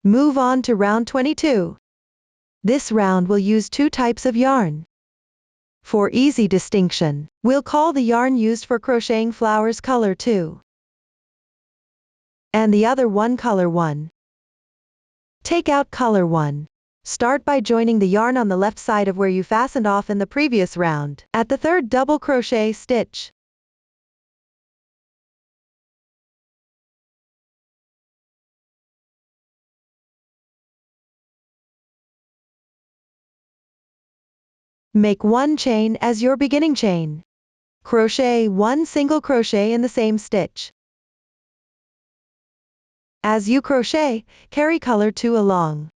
Move on to round 22. This round will use two types of yarn. For easy distinction, we'll call the yarn used for crocheting flowers color 2 and the other one color 1. Take out color 1. Start by joining the yarn on the left side of where you fastened off in the previous round, at the third double crochet stitch. Make 1 chain as your beginning chain. Crochet 1 single crochet in the same stitch. As you crochet, carry color 2 along.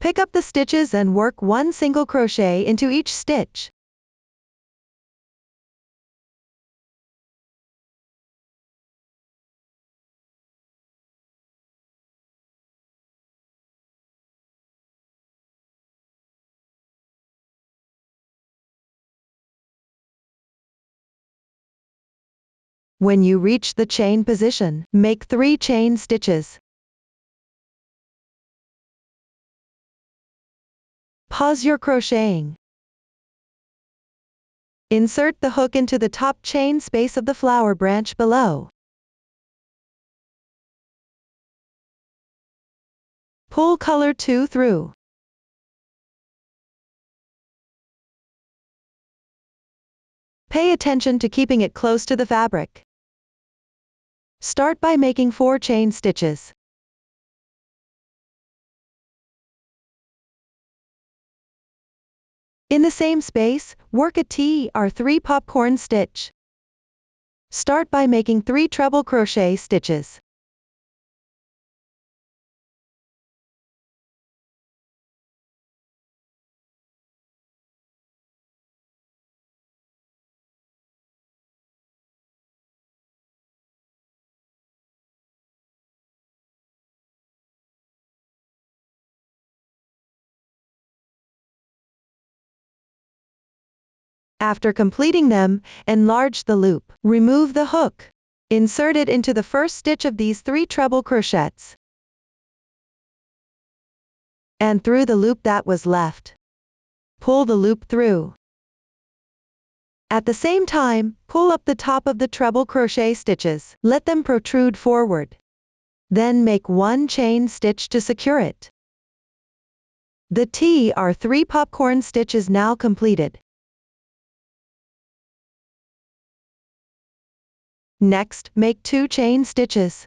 Pick up the stitches and work 1 single crochet into each stitch. When you reach the chain position, make 3 chain stitches. Pause your crocheting. Insert the hook into the top chain space of the flower branch below. Pull color 2 through. Pay attention to keeping it close to the fabric. Start by making 4 chain stitches. In the same space, work a T or 3 popcorn stitch. Start by making 3 treble crochet stitches. After completing them, enlarge the loop. Remove the hook. Insert it into the first stitch of these 3 treble crochets and through the loop that was left. Pull the loop through. At the same time, pull up the top of the treble crochet stitches. Let them protrude forward. Then make 1 chain stitch to secure it. The T or 3 popcorn stitch is now completed. Next, make 2 chain stitches.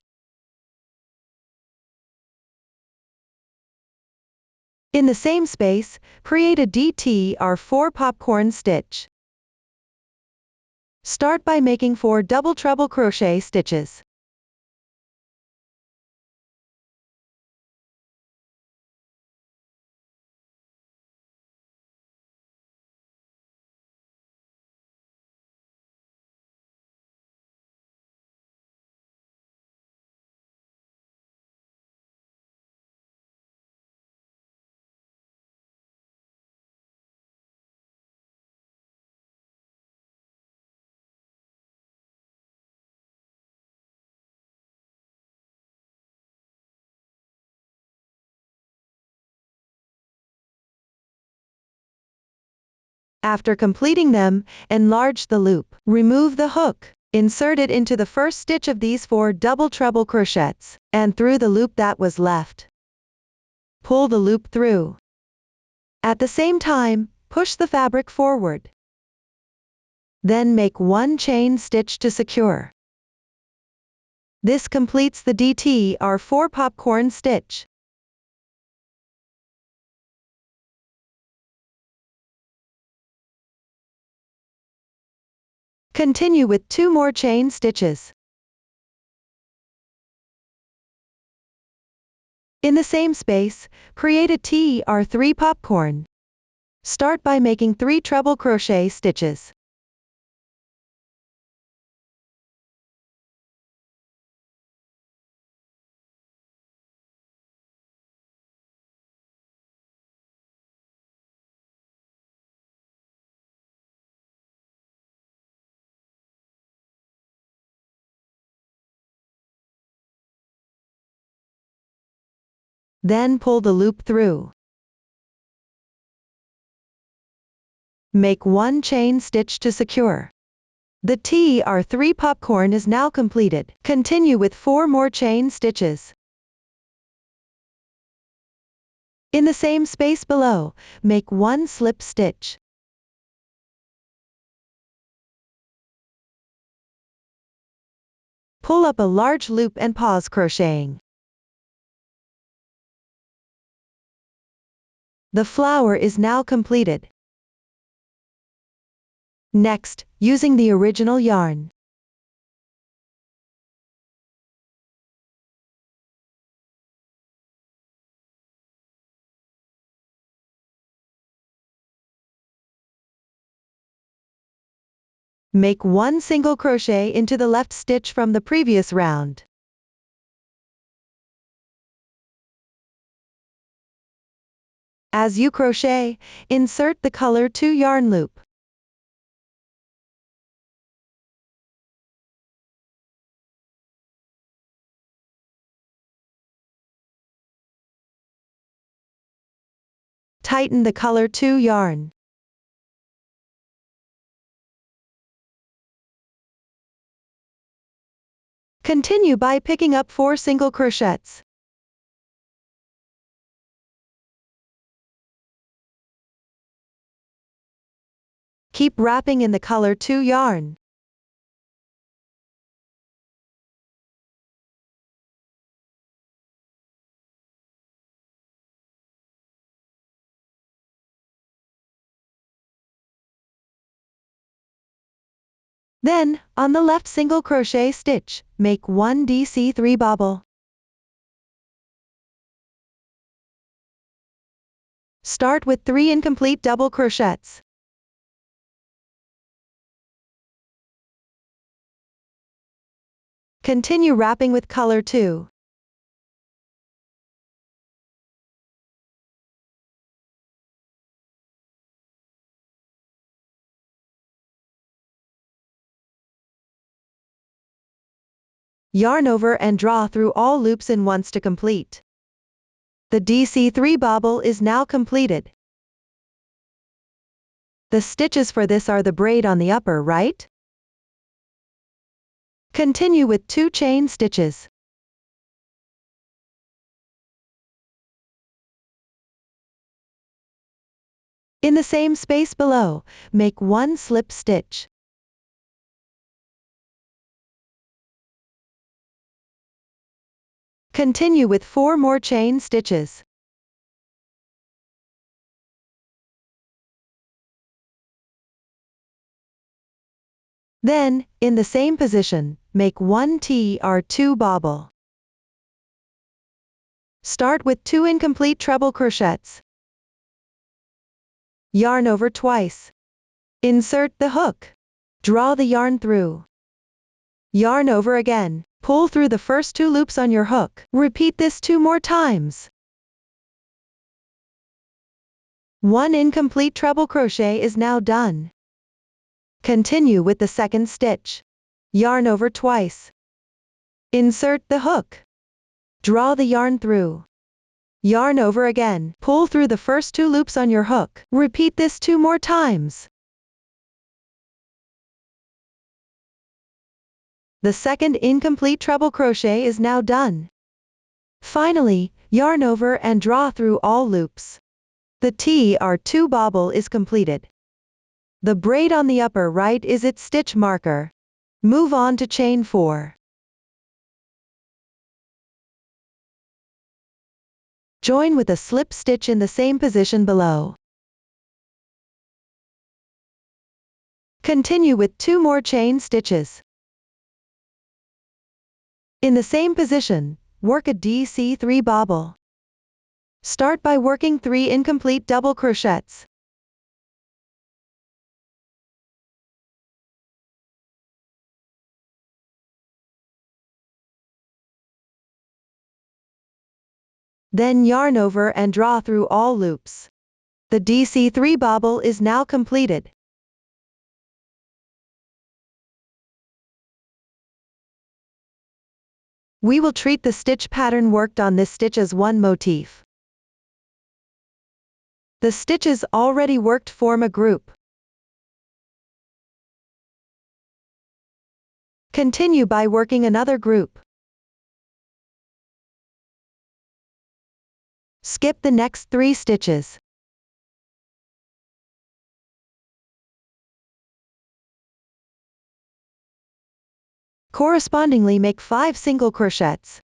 In the same space, create a DT or 4 popcorn stitch. Start by making 4 double treble crochet stitches. After completing them, enlarge the loop. Remove the hook. Insert it into the first stitch of these 4 double treble crochets and through the loop that was left. Pull the loop through. At the same time, push the fabric forward. Then make 1 chain stitch to secure. This completes the DT or 4 popcorn stitch. Continue with 2 more chain stitches. In the same space, create a T or 3 popcorn. Start by making 3 treble crochet stitches. Then pull the loop through. Make one chain stitch to secure. The TR3 popcorn is now completed. Continue with 4 more chain stitches. In the same space below, make one slip stitch. Pull up a large loop and pause crocheting. The flower is now completed. Next, using the original yarn. Make one single crochet into the left stitch from the previous round. As you crochet, insert the color 2 yarn loop. Tighten the color 2 yarn. Continue by picking up 4 single crochets. Keep wrapping in the color 2 yarn. Then, on the left single crochet stitch, make 1 DC3 bobble. Start with 3 incomplete double crochets. Continue wrapping with color 2. Yarn over and draw through all loops in once to complete. The DC3 bobble is now completed. The stitches for this are the braid on the upper right. Continue with 2 chain stitches. In the same space below, make 1 slip stitch. Continue with 4 more chain stitches. Then, in the same position, make 1 TR2 bobble. Start with 2 incomplete treble crochets. Yarn over twice. Insert the hook. Draw the yarn through. Yarn over again. Pull through the first 2 loops on your hook. Repeat this 2 more times. 1 incomplete treble crochet is now done. Continue with the second stitch. Yarn over twice. Insert the hook. Draw the yarn through. Yarn over again. Pull through the first 2 loops on your hook. Repeat this 2 more times. The second incomplete treble crochet is now done. Finally, yarn over and draw through all loops. The TR2 bobble is completed. The braid on the upper right is its stitch marker. Move on to chain 4. Join with a slip stitch in the same position below. Continue with 2 more chain stitches. In the same position, work a DC3 bobble. Start by working 3 incomplete double crochets. Then yarn over and draw through all loops. The DC3 bobble is now completed. We will treat the stitch pattern worked on this stitch as one motif. The stitches already worked form a group. Continue by working another group. Skip the next 3 stitches. Correspondingly make 5 single crochets.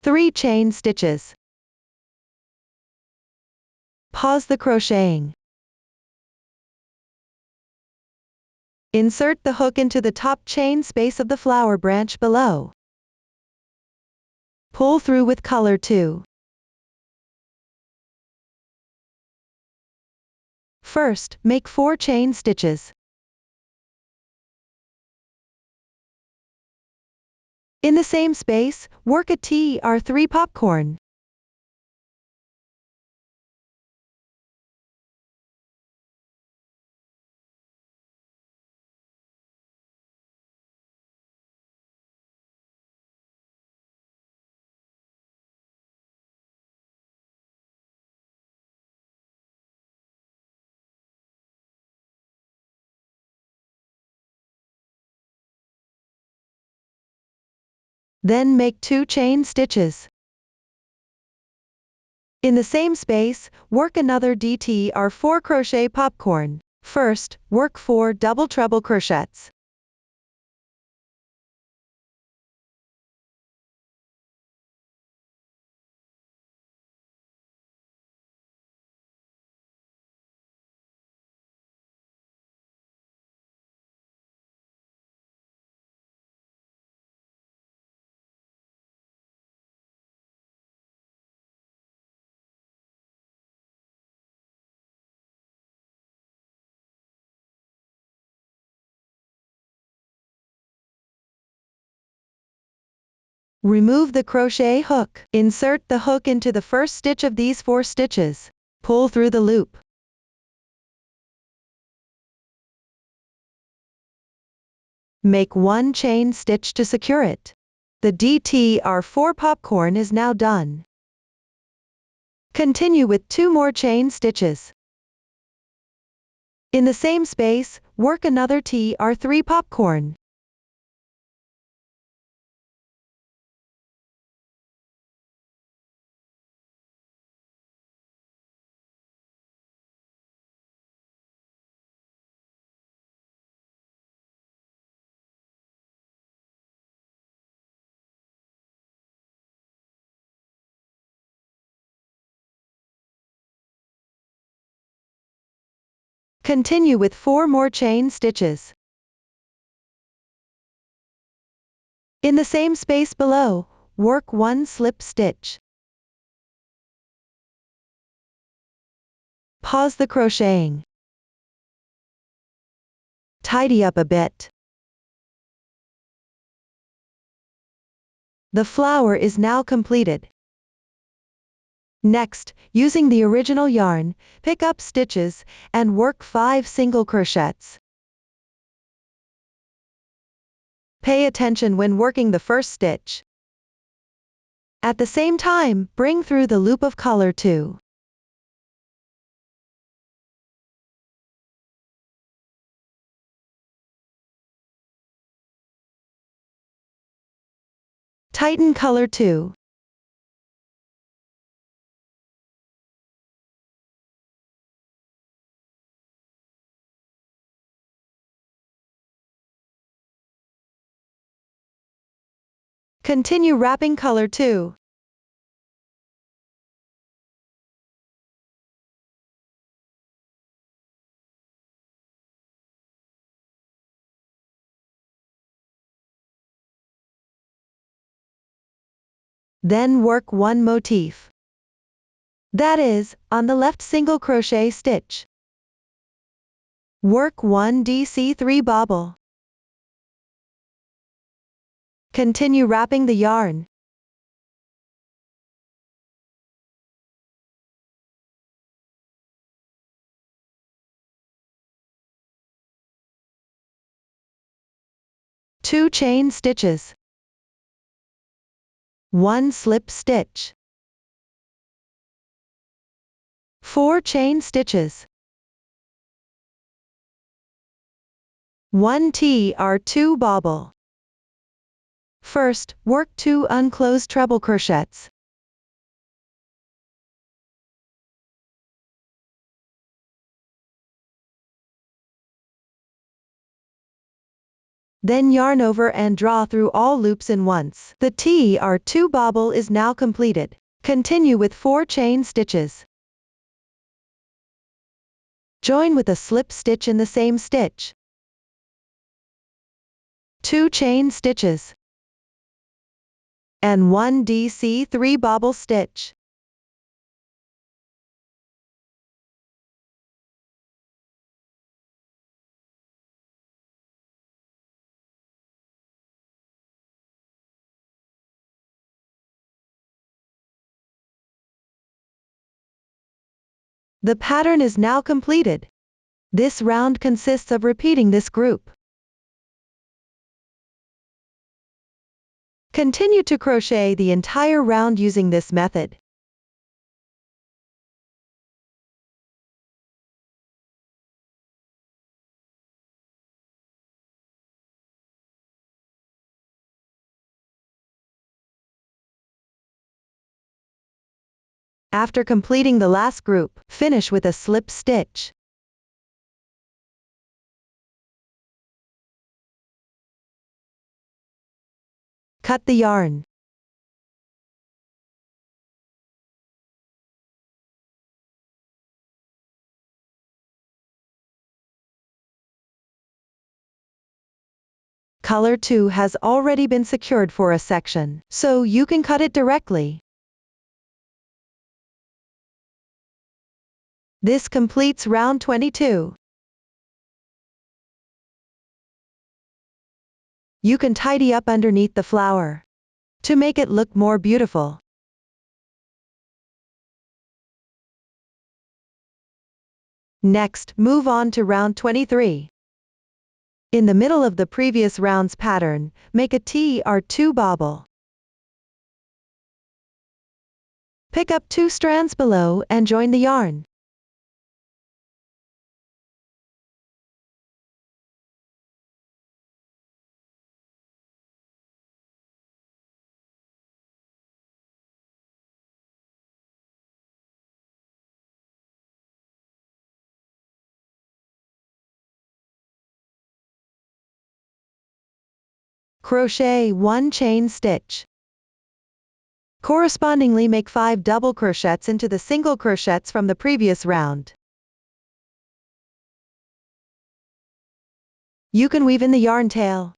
Three chain stitches. Pause the crocheting. Insert the hook into the top chain space of the flower branch below. Pull through with color 2. First, make 4 chain stitches. In the same space, work a TR3 popcorn. Then make 2 chain stitches. In the same space, work another DTR4 crochet popcorn. First, work 4 double treble crochets. Remove the crochet hook. Insert the hook into the first stitch of these 4 stitches. Pull through the loop. Make 1 chain stitch to secure it. The DTR4 popcorn is now done. Continue with 2 more chain stitches. In the same space, work another TR3 popcorn. Continue with 4 more chain stitches. In the same space below, work 1 slip stitch. Pause the crocheting. Tidy up a bit. The flower is now completed. Next, using the original yarn, pick up stitches, and work 5 single crochets. Pay attention when working the first stitch. At the same time, bring through the loop of color 2. Tighten color 2. Continue wrapping color 2. Then work 1 motif. That is, on the left single crochet stitch. Work 1 DC3 bobble. Continue wrapping the yarn. Two chain stitches. 1 slip stitch. 4 chain stitches. 1 TR2 bobble. First, work 2 unclosed treble crochets. Then yarn over and draw through all loops in once. The TR2 bobble is now completed. Continue with 4 chain stitches. Join with a slip stitch in the same stitch. 2 chain stitches. And 1 DC3 bobble stitch. The pattern is now completed. This round consists of repeating this group. Continue to crochet the entire round using this method. After completing the last group, finish with a slip stitch. Cut the yarn. Color 2 has already been secured for a section, so you can cut it directly. This completes round 22. You can tidy up underneath the flower to make it look more beautiful. Next, move on to round 23. In the middle of the previous round's pattern, make a TR2 bobble. Pick up 2 strands below and join the yarn. Crochet 1 chain stitch. Correspondingly make 5 double crochets into the single crochets from the previous round. You can weave in the yarn tail.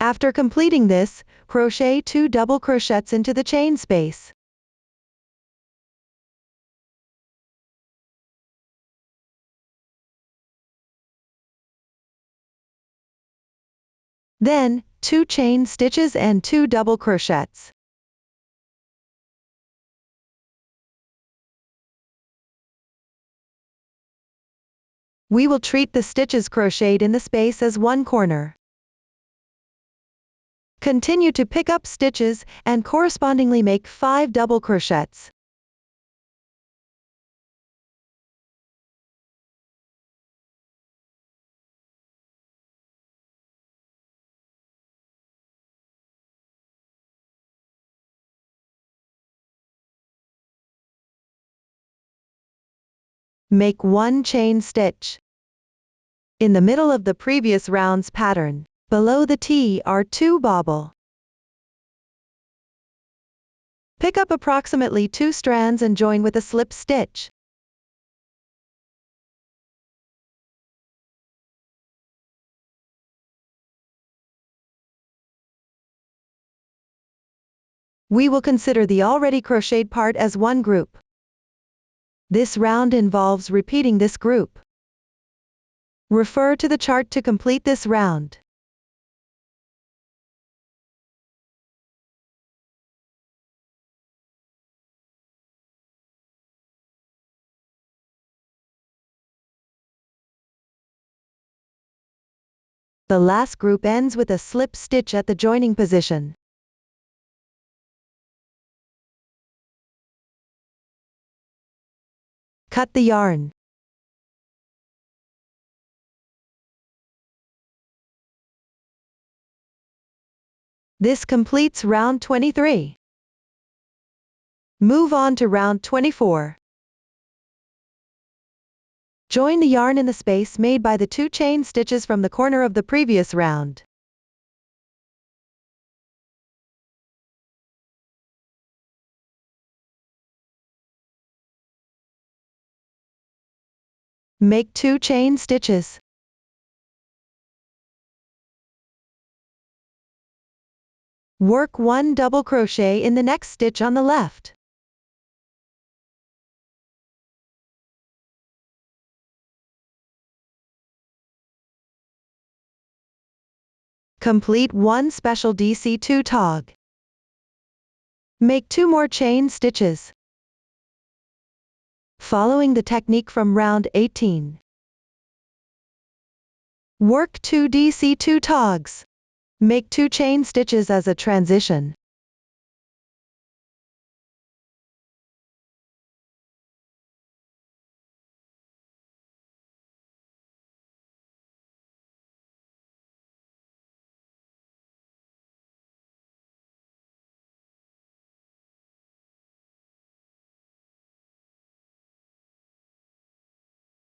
After completing this, crochet 2 double crochets into the chain space. Then, 2 chain stitches and 2 double crochets. We will treat the stitches crocheted in the space as one corner. Continue to pick up stitches and correspondingly make 5 double crochets. Make 1 chain stitch. In the middle of the previous round's pattern, below the TR2 bobble. Pick up approximately 2 strands and join with a slip stitch. We will consider the already crocheted part as one group. This round involves repeating this group. Refer to the chart to complete this round. The last group ends with a slip stitch at the joining position. Cut the yarn. This completes round 23. Move on to round 24. Join the yarn in the space made by the 2 chain stitches from the corner of the previous round. Make 2 chain stitches. Work 1 double crochet in the next stitch on the left. Complete 1 special DC2 tog. Make 2 more chain stitches. Following the technique from round 18. Work 2 DC2 togs. Make 2 chain stitches as a transition.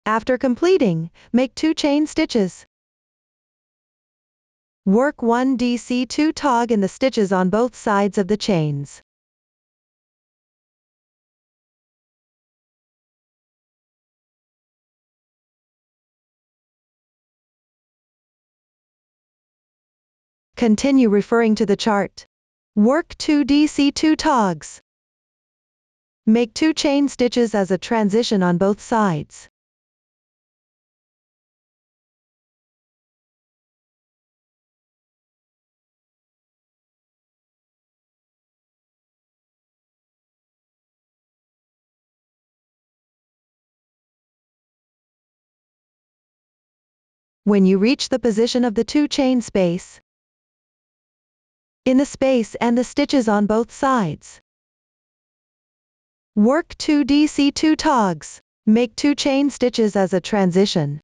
After completing, make 2 chain stitches. Work 1 DC2 tog in the stitches on both sides of the chains. Continue referring to the chart. Work 2 DC2 togs. Make 2 chain stitches as a transition on both sides. When you reach the position of the 2 chain space, in the space and the stitches on both sides, work 2 DC2 togs. Make 2 chain stitches as a transition.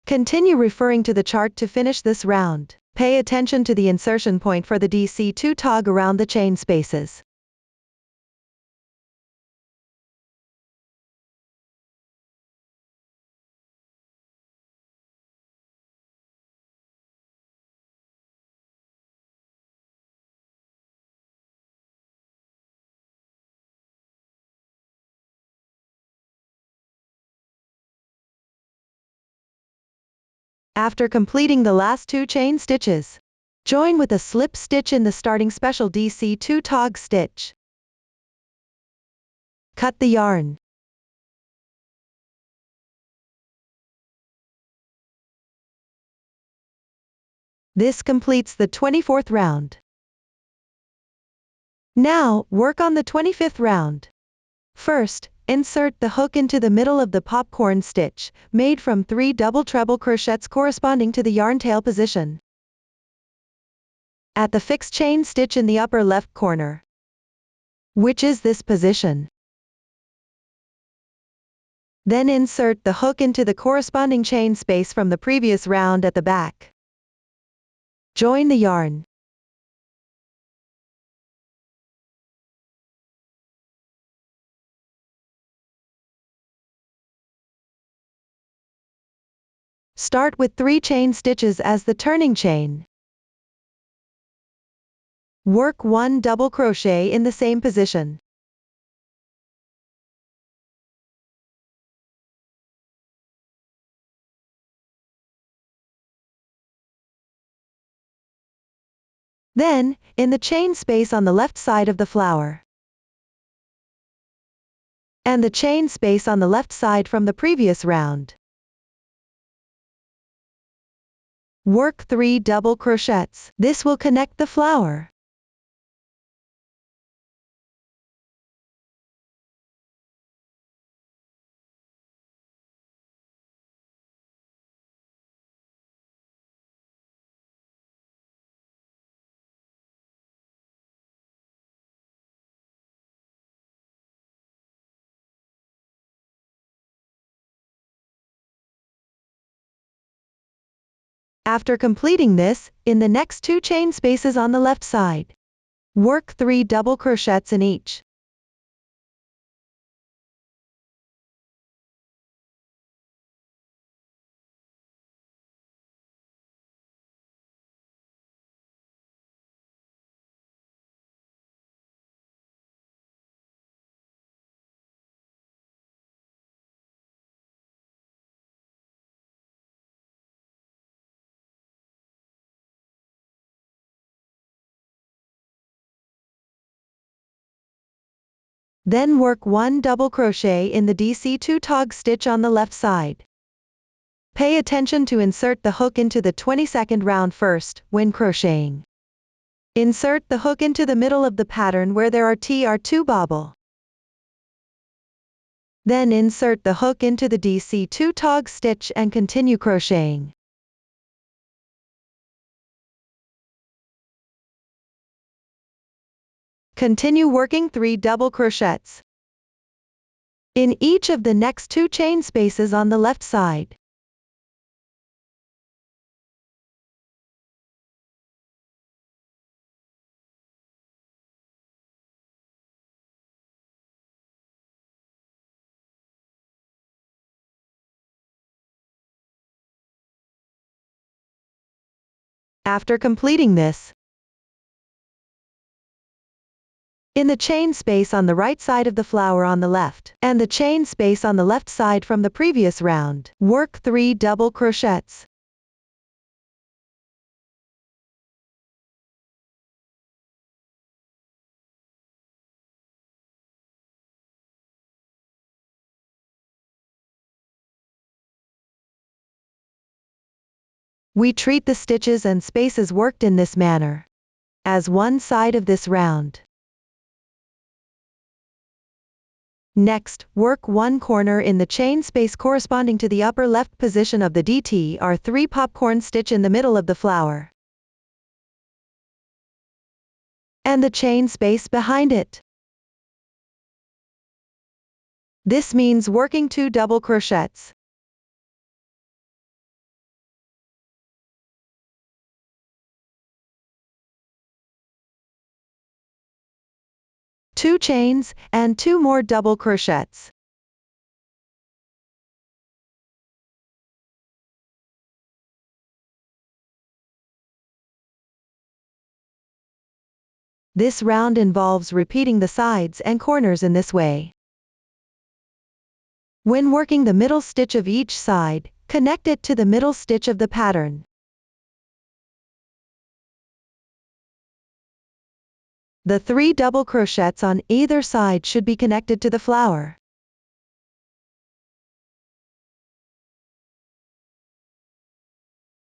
Continue referring to the chart to finish this round. Pay attention to the insertion point for the DC2 tog around the chain spaces. After completing the last 2 chain stitches, join with a slip stitch in the starting special DC2 tog stitch. Cut the yarn. This completes the 24th round. Now, work on the 25th round. First, insert the hook into the middle of the popcorn stitch, made from 3 double treble crochets corresponding to the yarn tail position. At the fixed chain stitch in the upper left corner, which is this position. Then insert the hook into the corresponding chain space from the previous round at the back. Join the yarn. Start with 3 chain stitches as the turning chain. Work 1 double crochet in the same position. Then, in the chain space on the left side of the flower, and the chain space on the left side from the previous round, work 3 double crochets. This will connect the flower. After completing this, in the next 2 chain spaces on the left side, work 3 double crochets in each. Then work 1 double crochet in the DC2 tog stitch on the left side. Pay attention to insert the hook into the 22nd round first, when crocheting. Insert the hook into the middle of the pattern where there are TR2 bobble. Then insert the hook into the DC2 tog stitch and continue crocheting. Continue working 3 double crochets in each of the next 2 chain spaces on the left side. After completing this, in the chain space on the right side of the flower on the left, and the chain space on the left side from the previous round, work 3 double crochets. We treat the stitches and spaces worked in this manner as one side of this round. Next, work 1 corner in the chain space corresponding to the upper left position of the DTR3 popcorn stitch in the middle of the flower, and the chain space behind it. This means working 2 double crochets. Two chains, and 2 more double crochets. This round involves repeating the sides and corners in this way. When working the middle stitch of each side, connect it to the middle stitch of the pattern. The 3 double crochets on either side should be connected to the flower.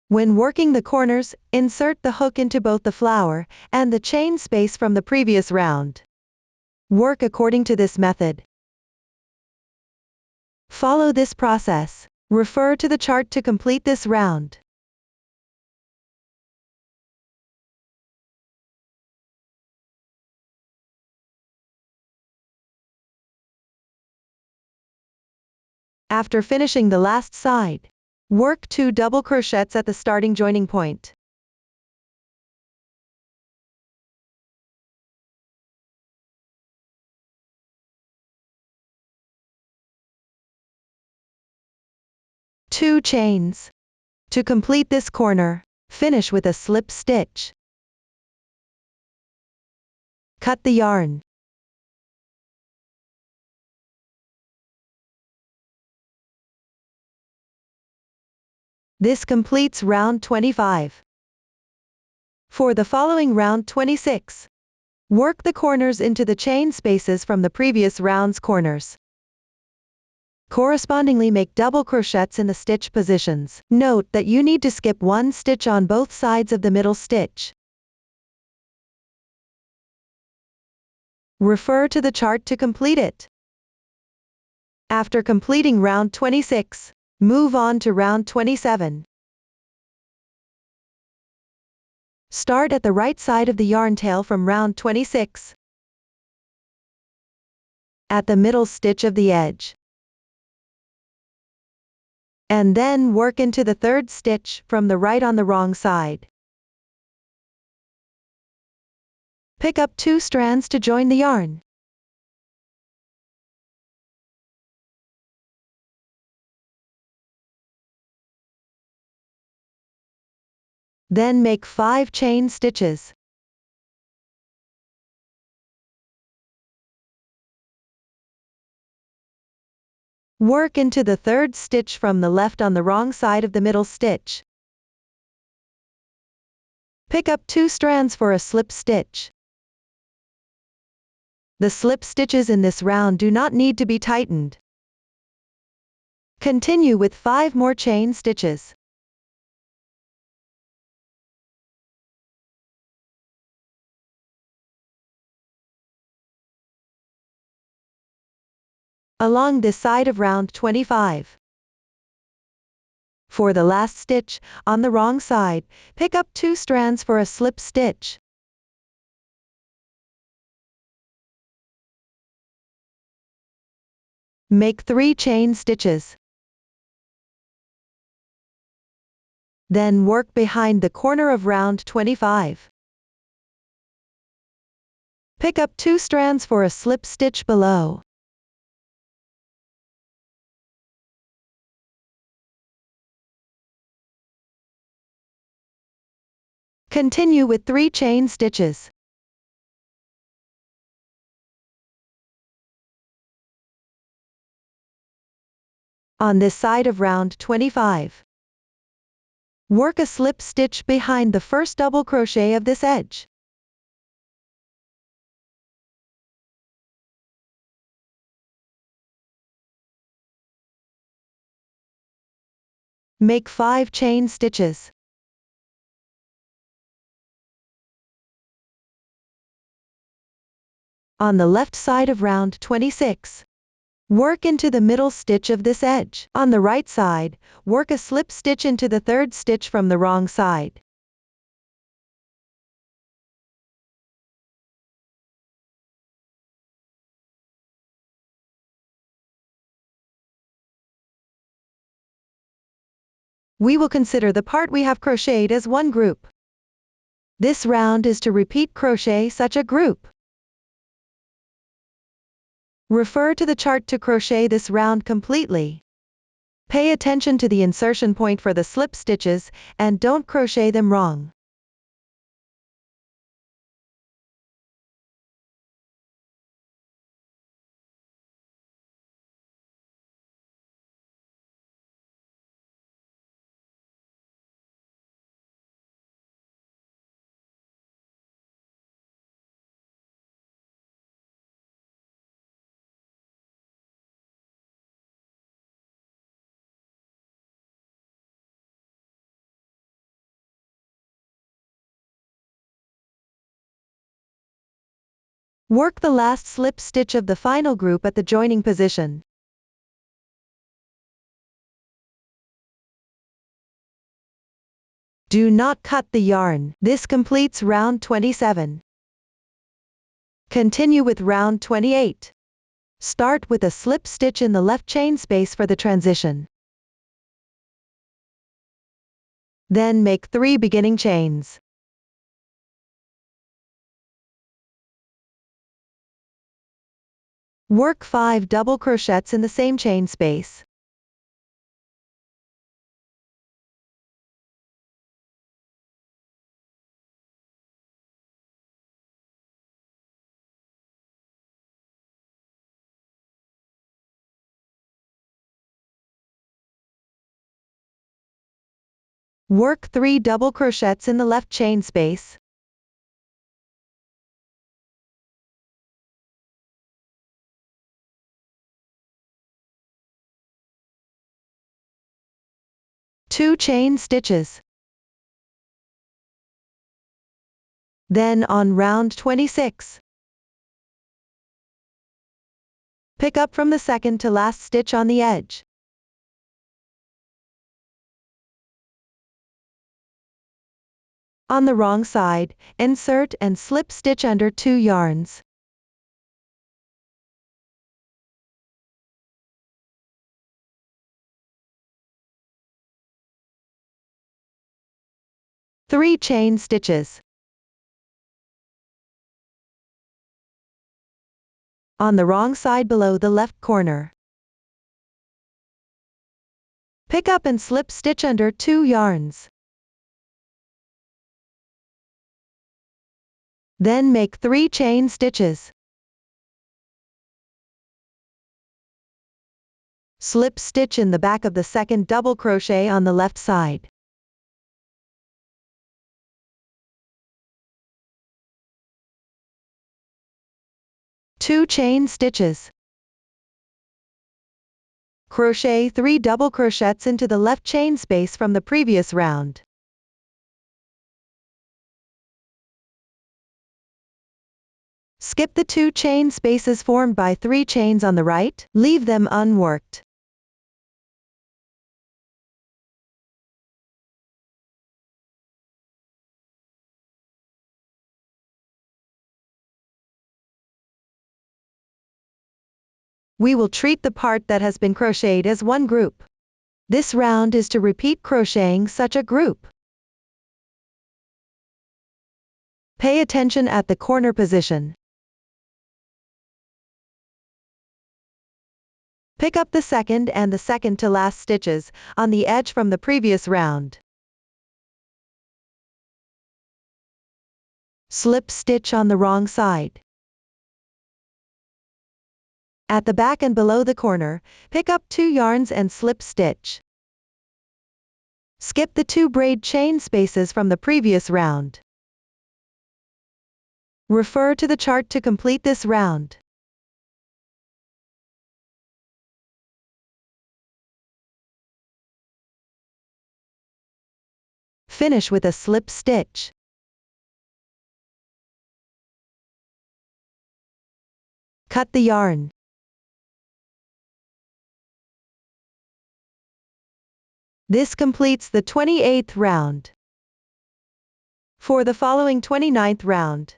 When working the corners, insert the hook into both the flower and the chain space from the previous round. Work according to this method. Follow this process. Refer to the chart to complete this round. After finishing the last side, work 2 double crochets at the starting joining point. Two chains. To complete this corner, finish with a slip stitch. Cut the yarn. This completes round 25. For the following round 26, work the corners into the chain spaces from the previous round's corners. Correspondingly, make double crochets in the stitch positions. Note that you need to skip one stitch on both sides of the middle stitch. Refer to the chart to complete it. After completing round 26, move on to round 27. Start at the right side of the yarn tail from round 26, at the middle stitch of the edge, and then work into the third stitch from the right on the wrong side. Pick up 2 strands to join the yarn. Then make 5 chain stitches. Work into the third stitch from the left on the wrong side of the middle stitch. Pick up 2 strands for a slip stitch. The slip stitches in this round do not need to be tightened. Continue with 5 more chain stitches. Along this side of round 25. For the last stitch, on the wrong side, pick up 2 strands for a slip stitch. Make 3 chain stitches. Then work behind the corner of round 25. Pick up 2 strands for a slip stitch below. Continue with 3 chain stitches. On this side of round 25. Work a slip stitch behind the first double crochet of this edge. Make 5 chain stitches. On the left side of round 26. Work into the middle stitch of this edge. On the right side, work a slip stitch into the third stitch from the wrong side. We will consider the part we have crocheted as one group. This round is to repeat crochet such a group. Refer to the chart to crochet this round completely. Pay attention to the insertion point for the slip stitches, and don't crochet them wrong. Work the last slip stitch of the final group at the joining position. Do not cut the yarn. This completes round 27. Continue with round 28. Start with a slip stitch in the left chain space for the transition. Then make 3 beginning chains. Work 5 double crochets in the same chain space. Work 3 double crochets in the left chain space. Two chain stitches. Then on round 26, pick up from the second to last stitch on the edge. On the wrong side, insert and slip stitch under 2 yarns. Three chain stitches. On the wrong side below the left corner, pick up and slip stitch under 2 yarns. Then make 3 chain stitches. Slip stitch in the back of the second double crochet on the left side. Two chain stitches. Crochet 3 double crochets into the left chain space from the previous round. Skip the 2 chain spaces formed by 3 chains on the right, leave them unworked. We will treat the part that has been crocheted as one group. This round is to repeat crocheting such a group. Pay attention at the corner position. Pick up the second and the second to last stitches on the edge from the previous round. Slip stitch on the wrong side. At the back and below the corner, pick up 2 yarns and slip stitch. Skip the 2 braid chain spaces from the previous round. Refer to the chart to complete this round. Finish with a slip stitch. Cut the yarn. This completes the 28th round. For the following 29th round,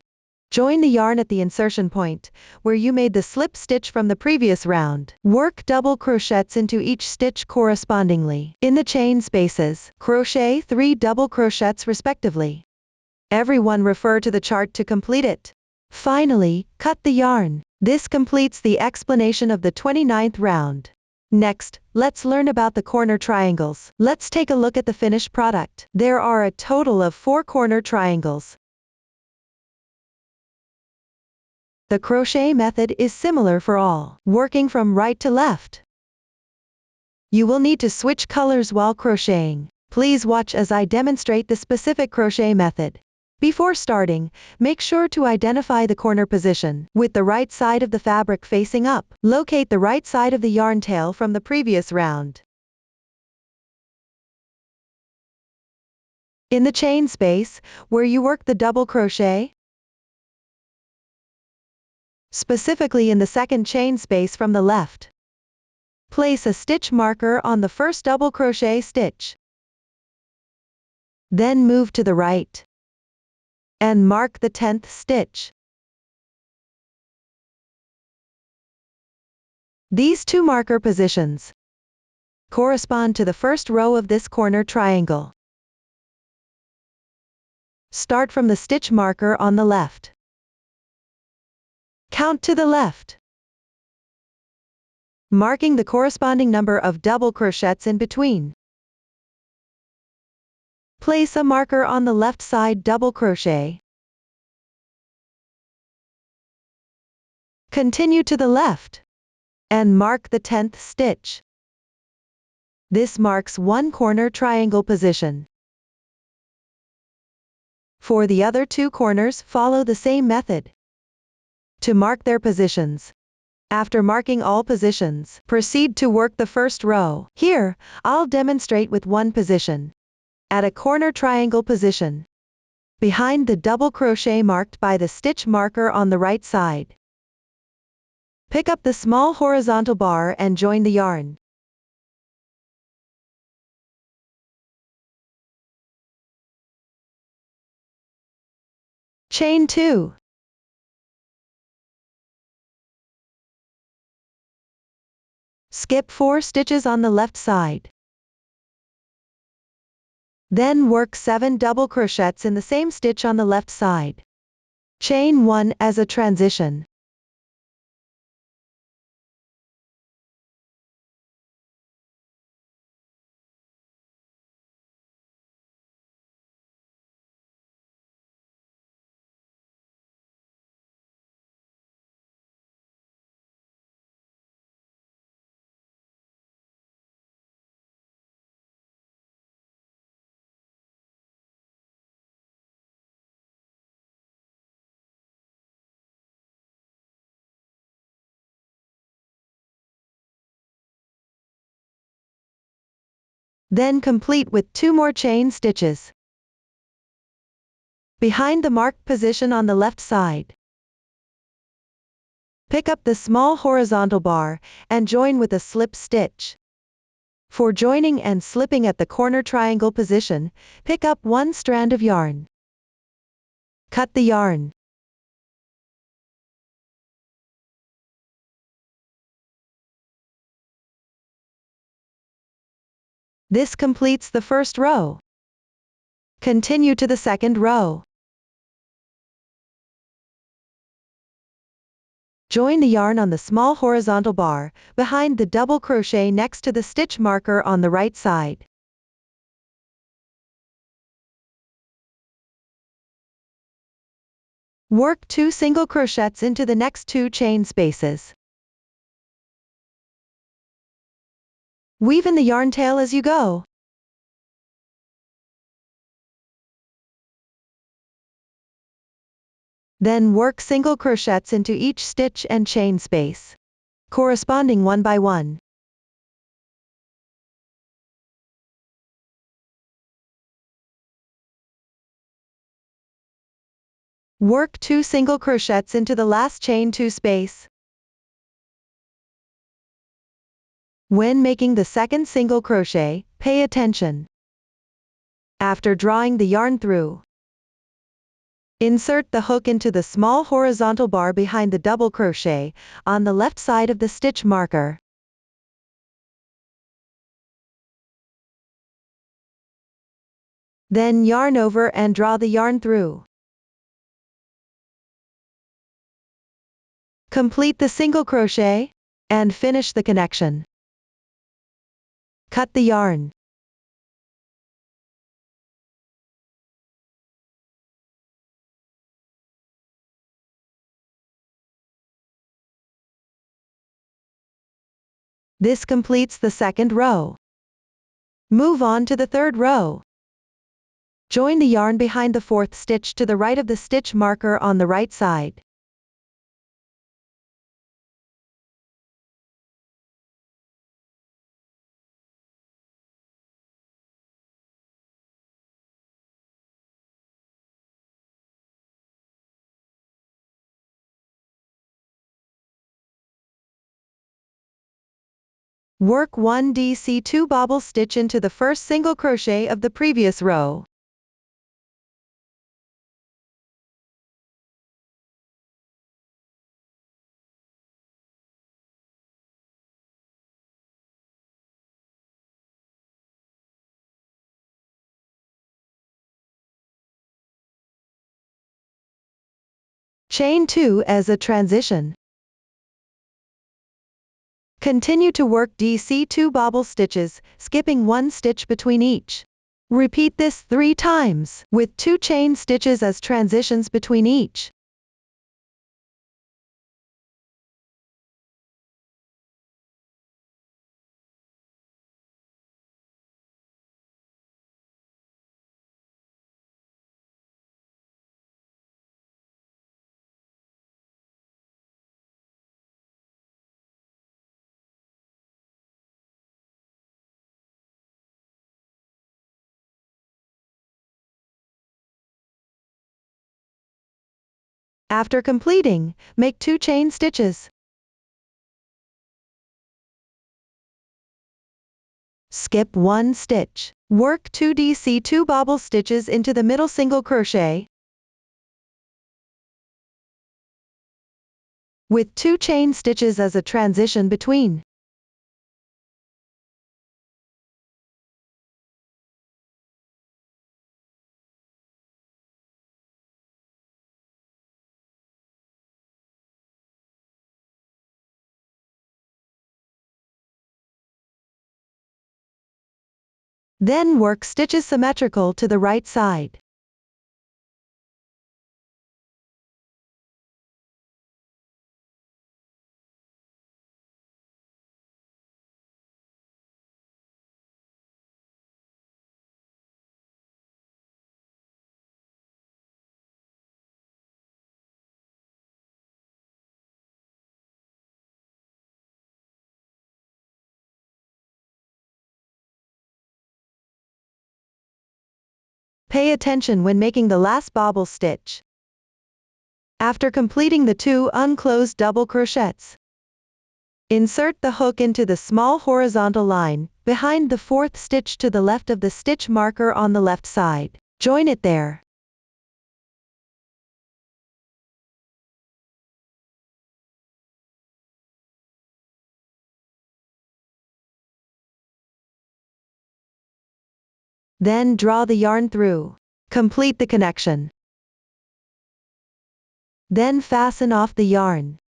join the yarn at the insertion point, where you made the slip stitch from the previous round. Work double crochets into each stitch correspondingly. In the chain spaces, crochet 3 double crochets respectively. Everyone refer to the chart to complete it. Finally, cut the yarn. This completes the explanation of the 29th round. Next, let's learn about the corner triangles. Let's take a look at the finished product. There are a total of 4 corner triangles. The crochet method is similar for all, working from right to left. You will need to switch colors while crocheting. Please watch as I demonstrate the specific crochet method. Before starting, make sure to identify the corner position. With the right side of the fabric facing up, locate the right side of the yarn tail from the previous round. In the chain space, where you work the double crochet, specifically in the second chain space from the left, place a stitch marker on the first double crochet stitch. Then move to the right and mark the 10th stitch. These 2 marker positions correspond to the first row of this corner triangle. Start from the stitch marker on the left. Count to the left, marking the corresponding number of double crochets in between. Place a marker on the left side double crochet. Continue to the left and mark the 10th stitch. This marks one corner triangle position. For the other two corners, follow the same method. To mark their positions. After marking all positions, proceed to work the first row. Here, I'll demonstrate with one position. At a corner triangle position. Behind the double crochet marked by the stitch marker on the right side. Pick up the small horizontal bar and join the yarn. Chain 2. Skip 4 stitches on the left side. Then work 7 double crochets in the same stitch on the left side. Chain 1 as a transition. Then complete with 2 more chain stitches. Behind the marked position on the left side. Pick up the small horizontal bar and join with a slip stitch. For joining and slipping at the corner triangle position, pick up 1 strand of yarn. Cut the yarn. This completes the first row. Continue to the second row. Join the yarn on the small horizontal bar, behind the double crochet next to the stitch marker on the right side. Work 2 single crochets into the next 2 chain spaces. Weave in the yarn tail as you go. Then work single crochets into each stitch and chain space, corresponding one by one. Work 2 single crochets into the last chain 2 space. When making the second single crochet, pay attention. After drawing the yarn through, insert the hook into the small horizontal bar behind the double crochet, on the left side of the stitch marker. Then yarn over and draw the yarn through. Complete the single crochet, and finish the connection. Cut the yarn. This completes the second row. Move on to the third row. Join the yarn behind the fourth stitch to the right of the stitch marker on the right side. Work 1 DC2 bobble stitch into the first single crochet of the previous row. Chain 2 as a transition. Continue to work DC2 bobble stitches, skipping 1 stitch between each. Repeat this 3 times, with 2 chain stitches as transitions between each. After completing, make 2 chain stitches. Skip 1 stitch. Work 2 DC2 bobble stitches into the middle single crochet with 2 chain stitches as a transition between. Then work stitches symmetrical to the right side. Pay attention when making the last bobble stitch. After completing the 2 unclosed double crochets, insert the hook into the small horizontal line behind the 4th stitch to the left of the stitch marker on the left side. Join it there. Then draw the yarn through. Complete the connection. Then fasten off the yarn.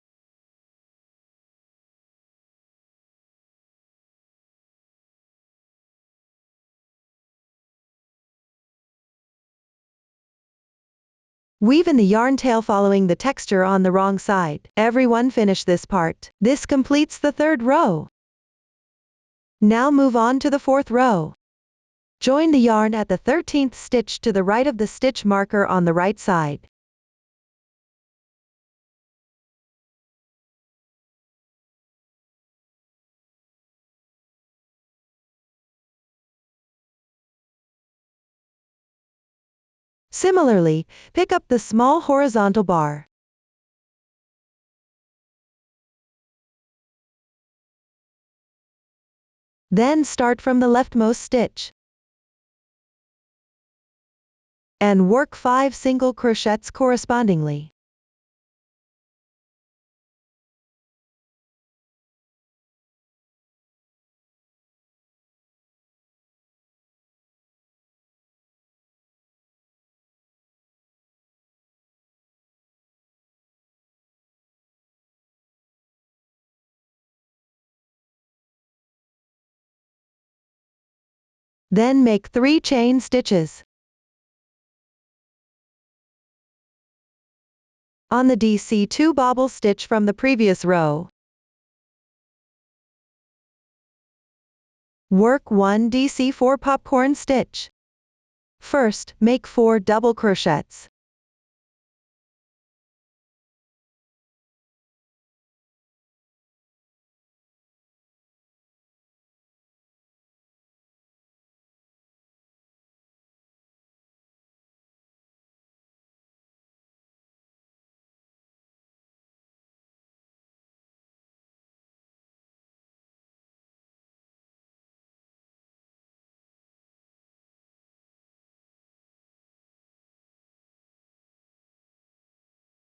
Weave in the yarn tail following the texture on the wrong side. Everyone finish this part. This completes the 3rd row. Now move on to the 4th row. Join the yarn at the 13th stitch to the right of the stitch marker on the right side. Similarly, pick up the small horizontal bar. Then start from the leftmost stitch and work 5 single crochets correspondingly. Then make 3 chain stitches. On the DC2 bobble stitch from the previous row, work 1 DC4 popcorn stitch. First, make 4 double crochets.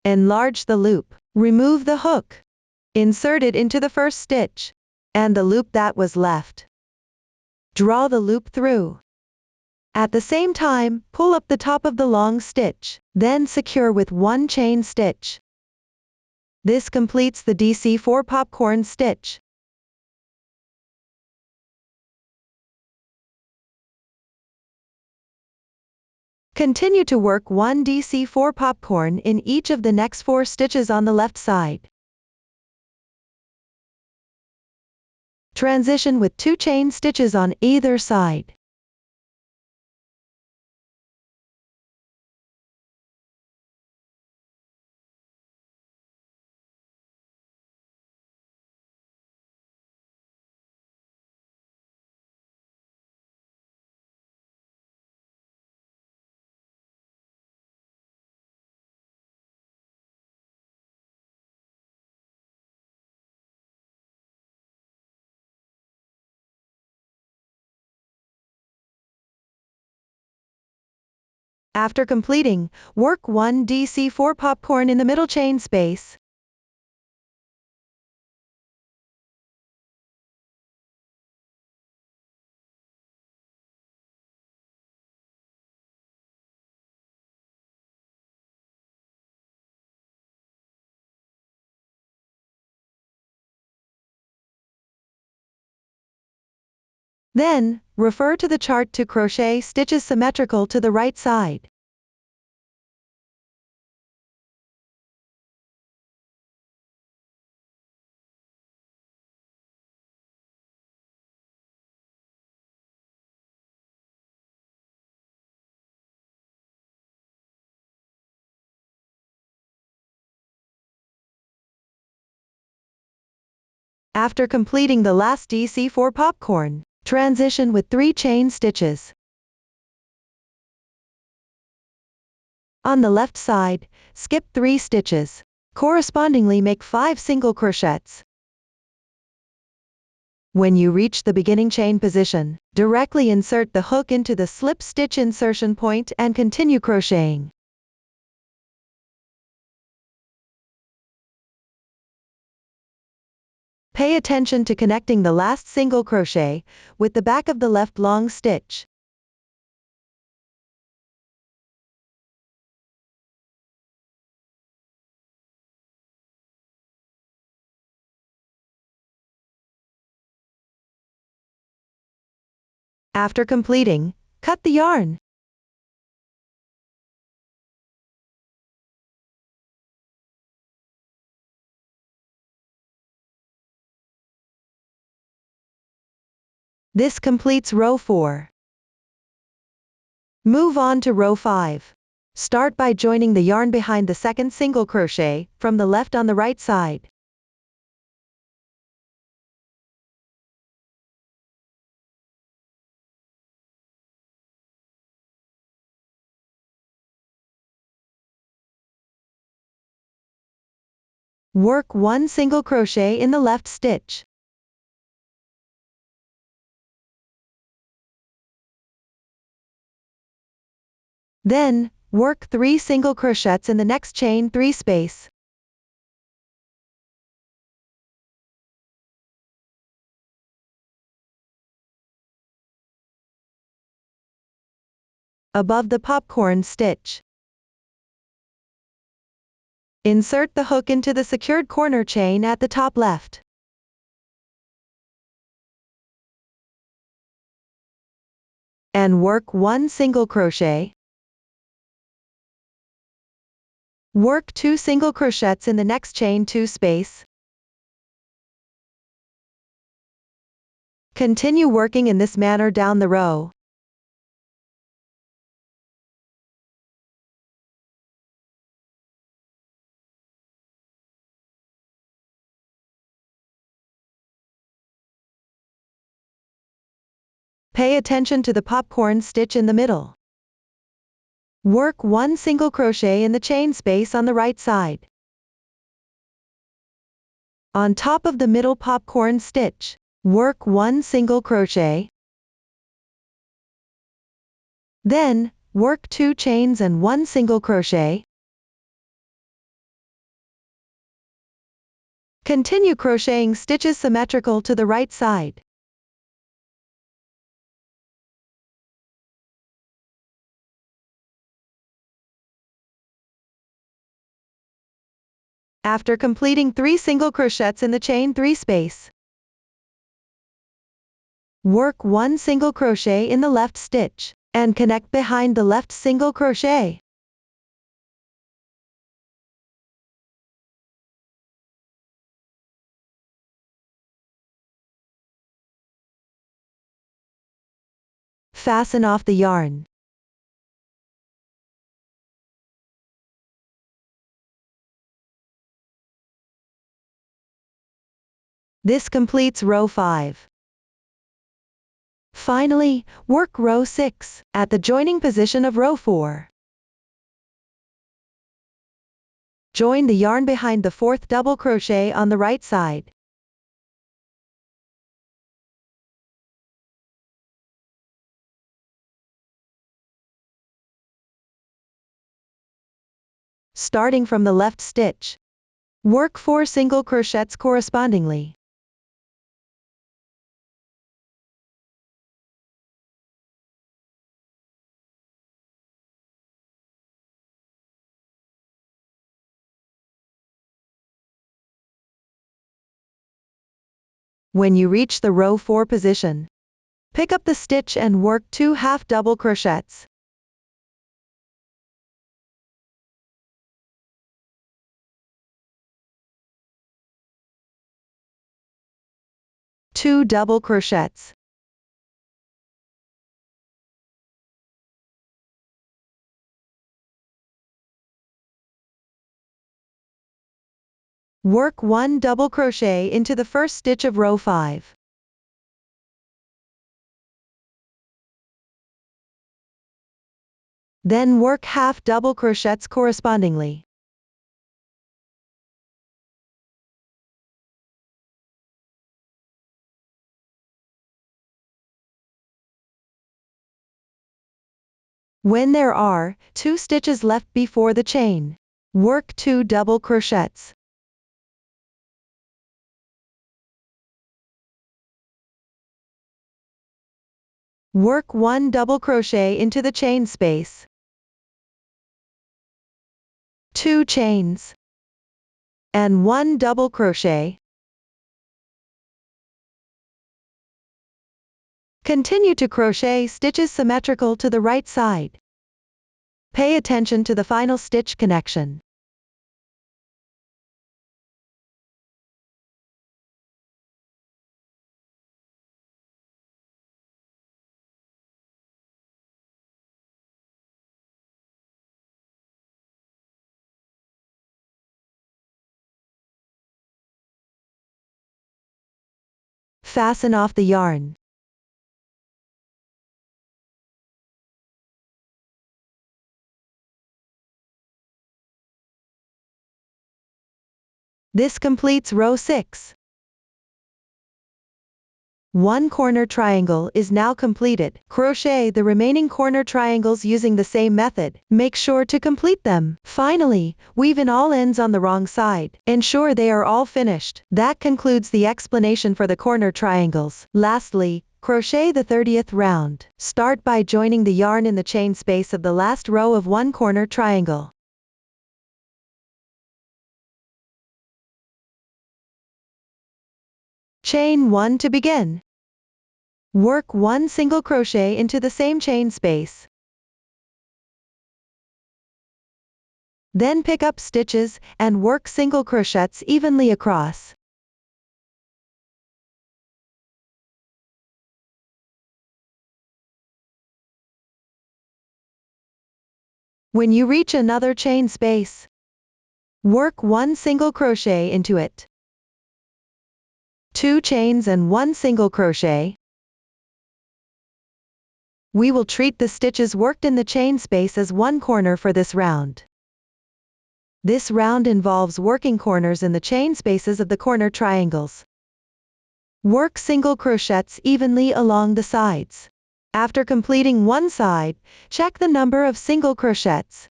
Enlarge the loop. Remove the hook. Insert it into the first stitch and the loop that was left. Draw the loop through. At the same time, pull up the top of the long stitch, then secure with 1 chain stitch. This completes the DC4 popcorn stitch. Continue to work 1 DC4 popcorn in each of the next 4 stitches on the left side. Transition with 2 chain stitches on either side. After completing, work 1 DC4 popcorn in the middle chain space. Then, refer to the chart to crochet stitches symmetrical to the right side. After completing the last DC4 popcorn, transition with 3 chain stitches. On the left side, skip 3 stitches. Correspondingly make 5 single crochets. When you reach the beginning chain position, directly insert the hook into the slip stitch insertion point and continue crocheting. Pay attention to connecting the last single crochet with the back of the left long stitch. After completing, cut the yarn. This completes row 4. Move on to row 5. Start by joining the yarn behind the second single crochet from the left on the right side. Work 1 single crochet in the left stitch. Then, work 3 single crochets in the next chain 3 space. Above the popcorn stitch. Insert the hook into the secured corner chain at the top left. And work 1 single crochet. Work 2 single crochets in the next chain 2 space. Continue working in this manner down the row. Pay attention to the popcorn stitch in the middle. Work 1 single crochet in the chain space on the right side. On top of the middle popcorn stitch, work 1 single crochet. Then, work 2 chains and 1 single crochet. Continue crocheting stitches symmetrical to the right side. After completing 3 single crochets in the chain 3 space, work 1 single crochet in the left stitch, and connect behind the left single crochet. Fasten off the yarn. This completes row 5. Finally, work row 6, at the joining position of row 4. Join the yarn behind the 4th double crochet on the right side. starting from the left stitch. Work 4 single crochets correspondingly. When you reach the row 4 position, pick up the stitch and work 2 half double crochets. Two double crochets. Work 1 double crochet into the first stitch of row 5. Then work half double crochets correspondingly. When there are 2 stitches left before the chain, work 2 double crochets. Work 1 double crochet into the chain space. 2 chains. And 1 double crochet. Continue to crochet stitches symmetrical to the right side. Pay attention to the final stitch connection. Fasten off the yarn. This completes row 6. One corner triangle is now completed. Crochet the remaining corner triangles using the same method. Make sure to complete them. Finally, weave in all ends on the wrong side. Ensure they are all finished. That concludes the explanation for the corner triangles. Lastly, crochet the 30th round. Start by joining the yarn in the chain space of the last row of one corner triangle. Chain 1 to begin. Work 1 single crochet into the same chain space. Then pick up stitches and work single crochets evenly across. When you reach another chain space, work 1 single crochet into it. 2 chains and 1 single crochet. We will treat the stitches worked in the chain space as one corner for this round. This round involves working corners in the chain spaces of the corner triangles. Work single crochets evenly along the sides. After completing one side, check the number of single crochets.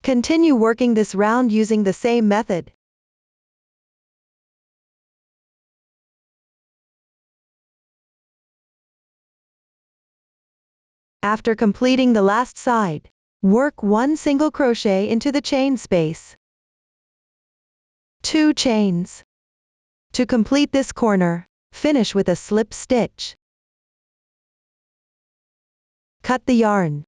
Continue working this round using the same method. After completing the last side, work 1 single crochet into the chain space. 2 chains. To complete this corner, finish with a slip stitch. Cut the yarn.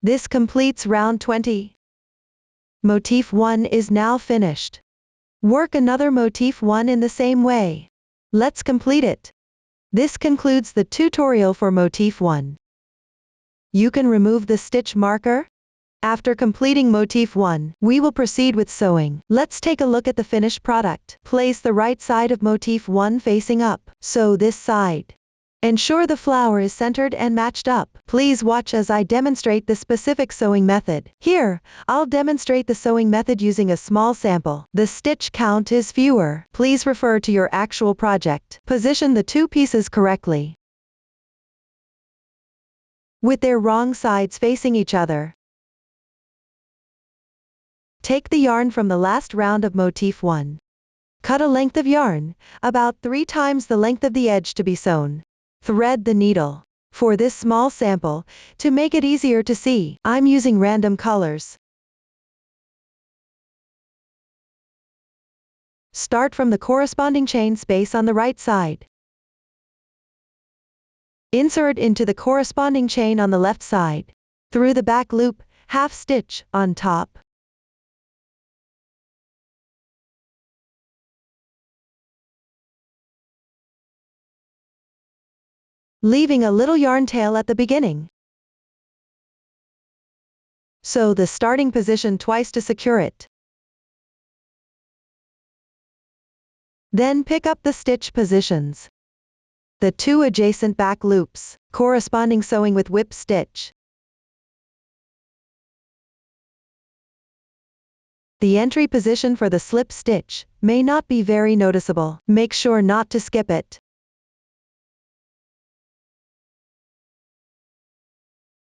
This completes round 20. Motif 1 is now finished. Work another motif 1 in the same way. Let's complete it. This concludes the tutorial for motif 1. You can remove the stitch marker. After completing motif 1, we will proceed with sewing. Let's take a look at the finished product. Place the right side of motif 1 facing up. Sew this side. Ensure the flower is centered and matched up. Please watch as I demonstrate the specific sewing method. Here, I'll demonstrate the sewing method using a small sample. The stitch count is fewer. Please refer to your actual project. Position the two pieces correctly, with their wrong sides facing each other. Take the yarn from the last round of motif 1. Cut a length of yarn, about 3 times the length of the edge to be sewn. Thread the needle. For this small sample, to make it easier to see, I'm using random colors. Start from the corresponding chain space on the right side. Insert into the corresponding chain on the left side. Through the back loop, half stitch on top. Leaving a little yarn tail at the beginning. Sew the starting position twice to secure it. Then pick up the stitch positions. The 2 adjacent back loops, corresponding sewing with whip stitch. The entry position for the slip stitch may not be very noticeable. Make sure not to skip it.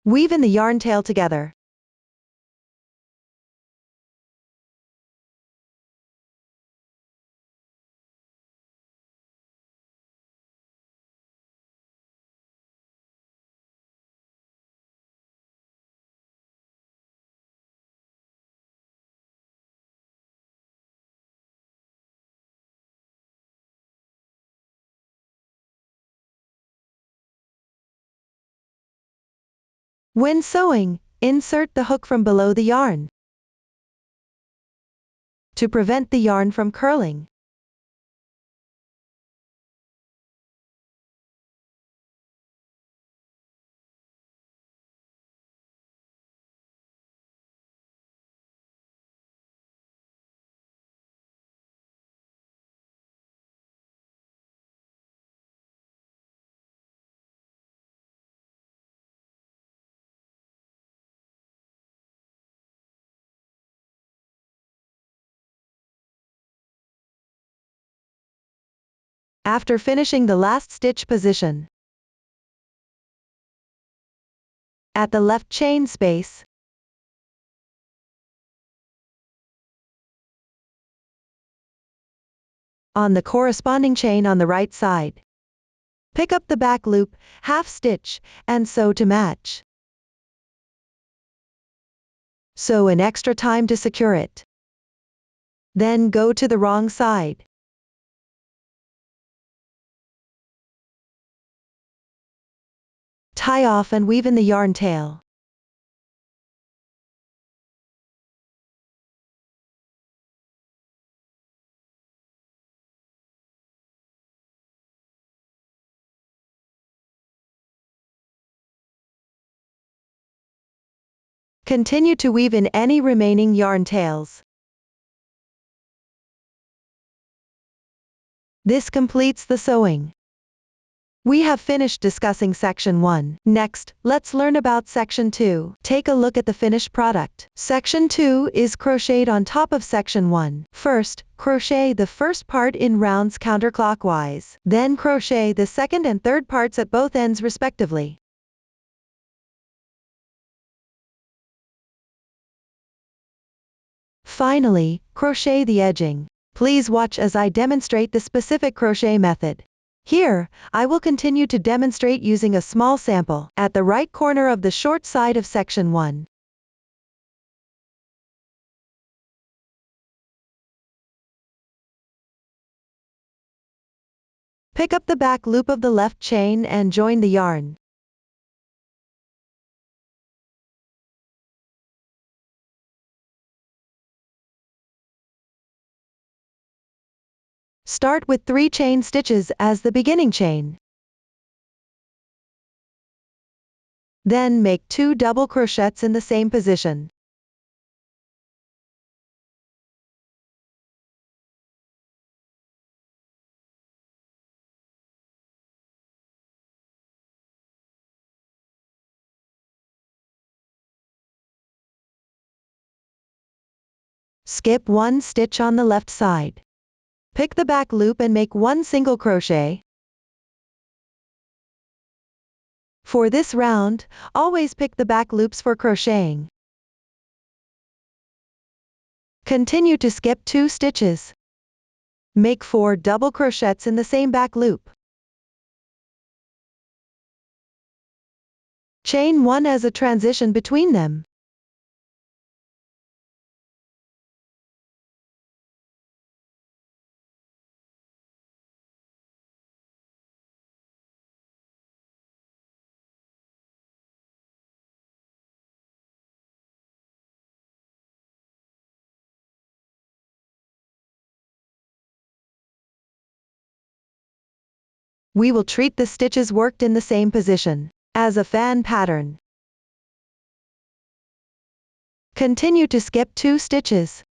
Weave in the yarn tail together. When sewing, insert the hook from below the yarn to prevent the yarn from curling. After finishing the last stitch position, at the left chain space, on the corresponding chain on the right side, pick up the back loop, half stitch, and sew to match. Sew an extra time to secure it. Then go to the wrong side. Tie off and weave in the yarn tail. Continue to weave in any remaining yarn tails. This completes the sewing. We have finished discussing section 1. Next, let's learn about section 2. Take a look at the finished product. Section 2 is crocheted on top of section 1. First, crochet the first part in rounds counterclockwise. Then crochet the second and third parts at both ends respectively. Finally, crochet the edging. Please watch as I demonstrate the specific crochet method. Here, I will continue to demonstrate using a small sample at the right corner of the short side of section 1. Pick up the back loop of the left chain and join the yarn. Start with 3 chain stitches as the beginning chain. Then make 2 double crochets in the same position. Skip one stitch on the left side. Pick the back loop and make one single crochet. For this round, always pick the back loops for crocheting. Continue to skip 2 stitches. Make 4 double crochets in the same back loop. Chain 1 as a transition between them. We will treat the stitches worked in the same position as a fan pattern. Continue to skip 2 stitches.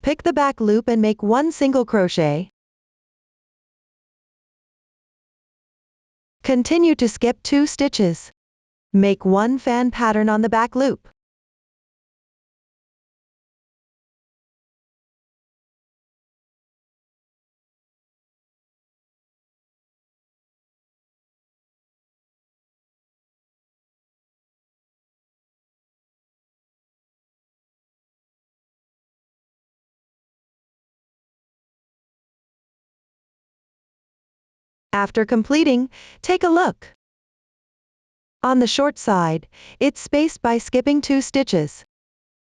Pick the back loop and make one single crochet. Continue to skip 2 stitches. Make one fan pattern on the back loop. After completing, take a look. On the short side, it's spaced by skipping 2 stitches,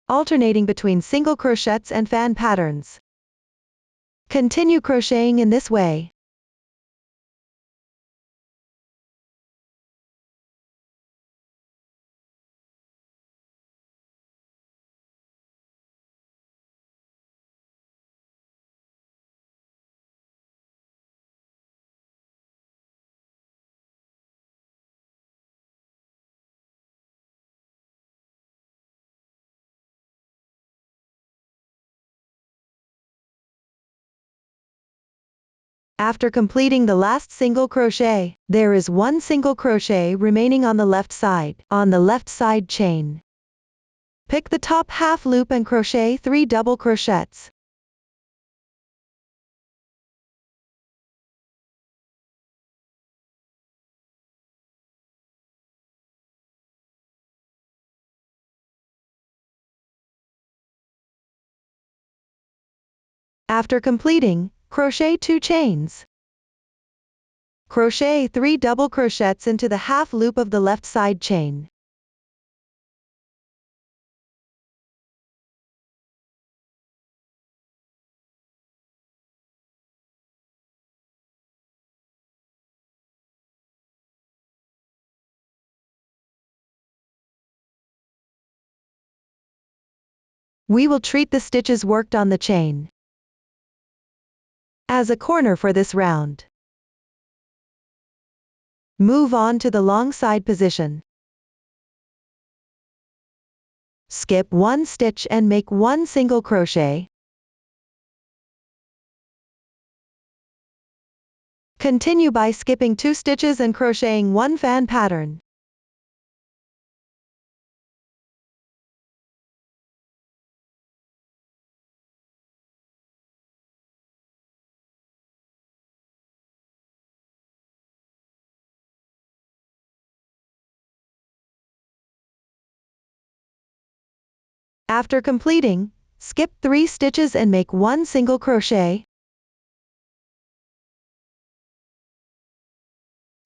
alternating between single crochets and fan patterns. Continue crocheting in this way. After completing the last single crochet, there is one single crochet remaining on the left side. On the left side chain, pick the top half loop and crochet 3 double crochets. After completing, crochet 2 chains. Crochet 3 double crochets into the half loop of the left side chain. We will treat the stitches worked on the chain as a corner for this round. Move on to the long side position. Skip 1 stitch and make 1 single crochet. Continue by skipping 2 stitches and crocheting 1 fan pattern. After completing, skip 3 stitches and make 1 single crochet.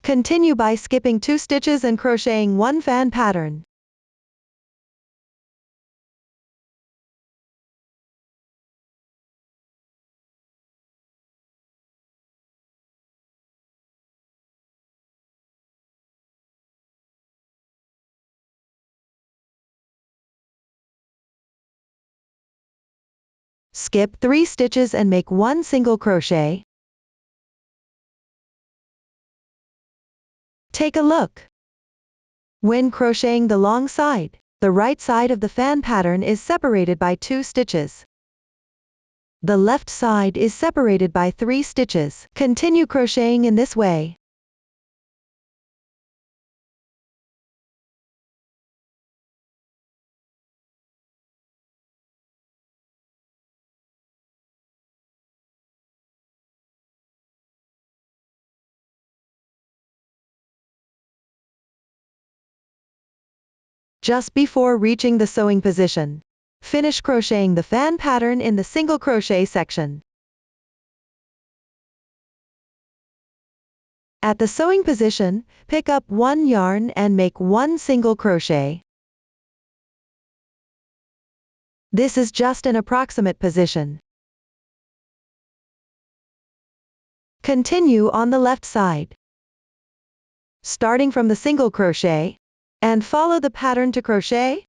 Continue by skipping 2 stitches and crocheting 1 fan pattern. Skip 3 stitches and make 1 single crochet. Take a look. When crocheting the long side, the right side of the fan pattern is separated by 2 stitches. The left side is separated by 3 stitches. Continue crocheting in this way. just before reaching the sewing position. Finish crocheting the fan pattern in the single crochet section. At the sewing position, pick up one yarn and make one single crochet. This is just an approximate position. Continue on the left side, starting from the single crochet, and follow the pattern to crochet.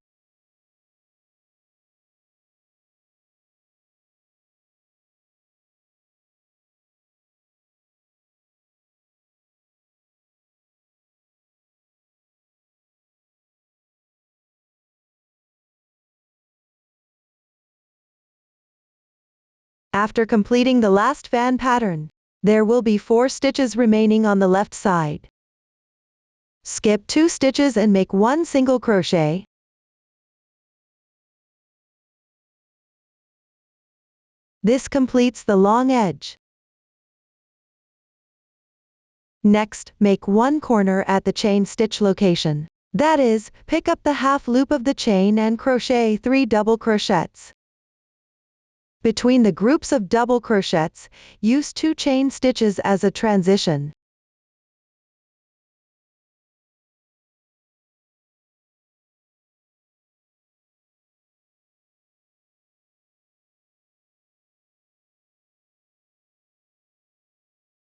After completing the last fan pattern, there will be 4 stitches remaining on the left side. Skip 2 stitches and make one single crochet. This completes the long edge. Next, make one corner at the chain stitch location. That is, pick up the half loop of the chain and crochet 3 double crochets. Between the groups of double crochets, use 2 chain stitches as a transition.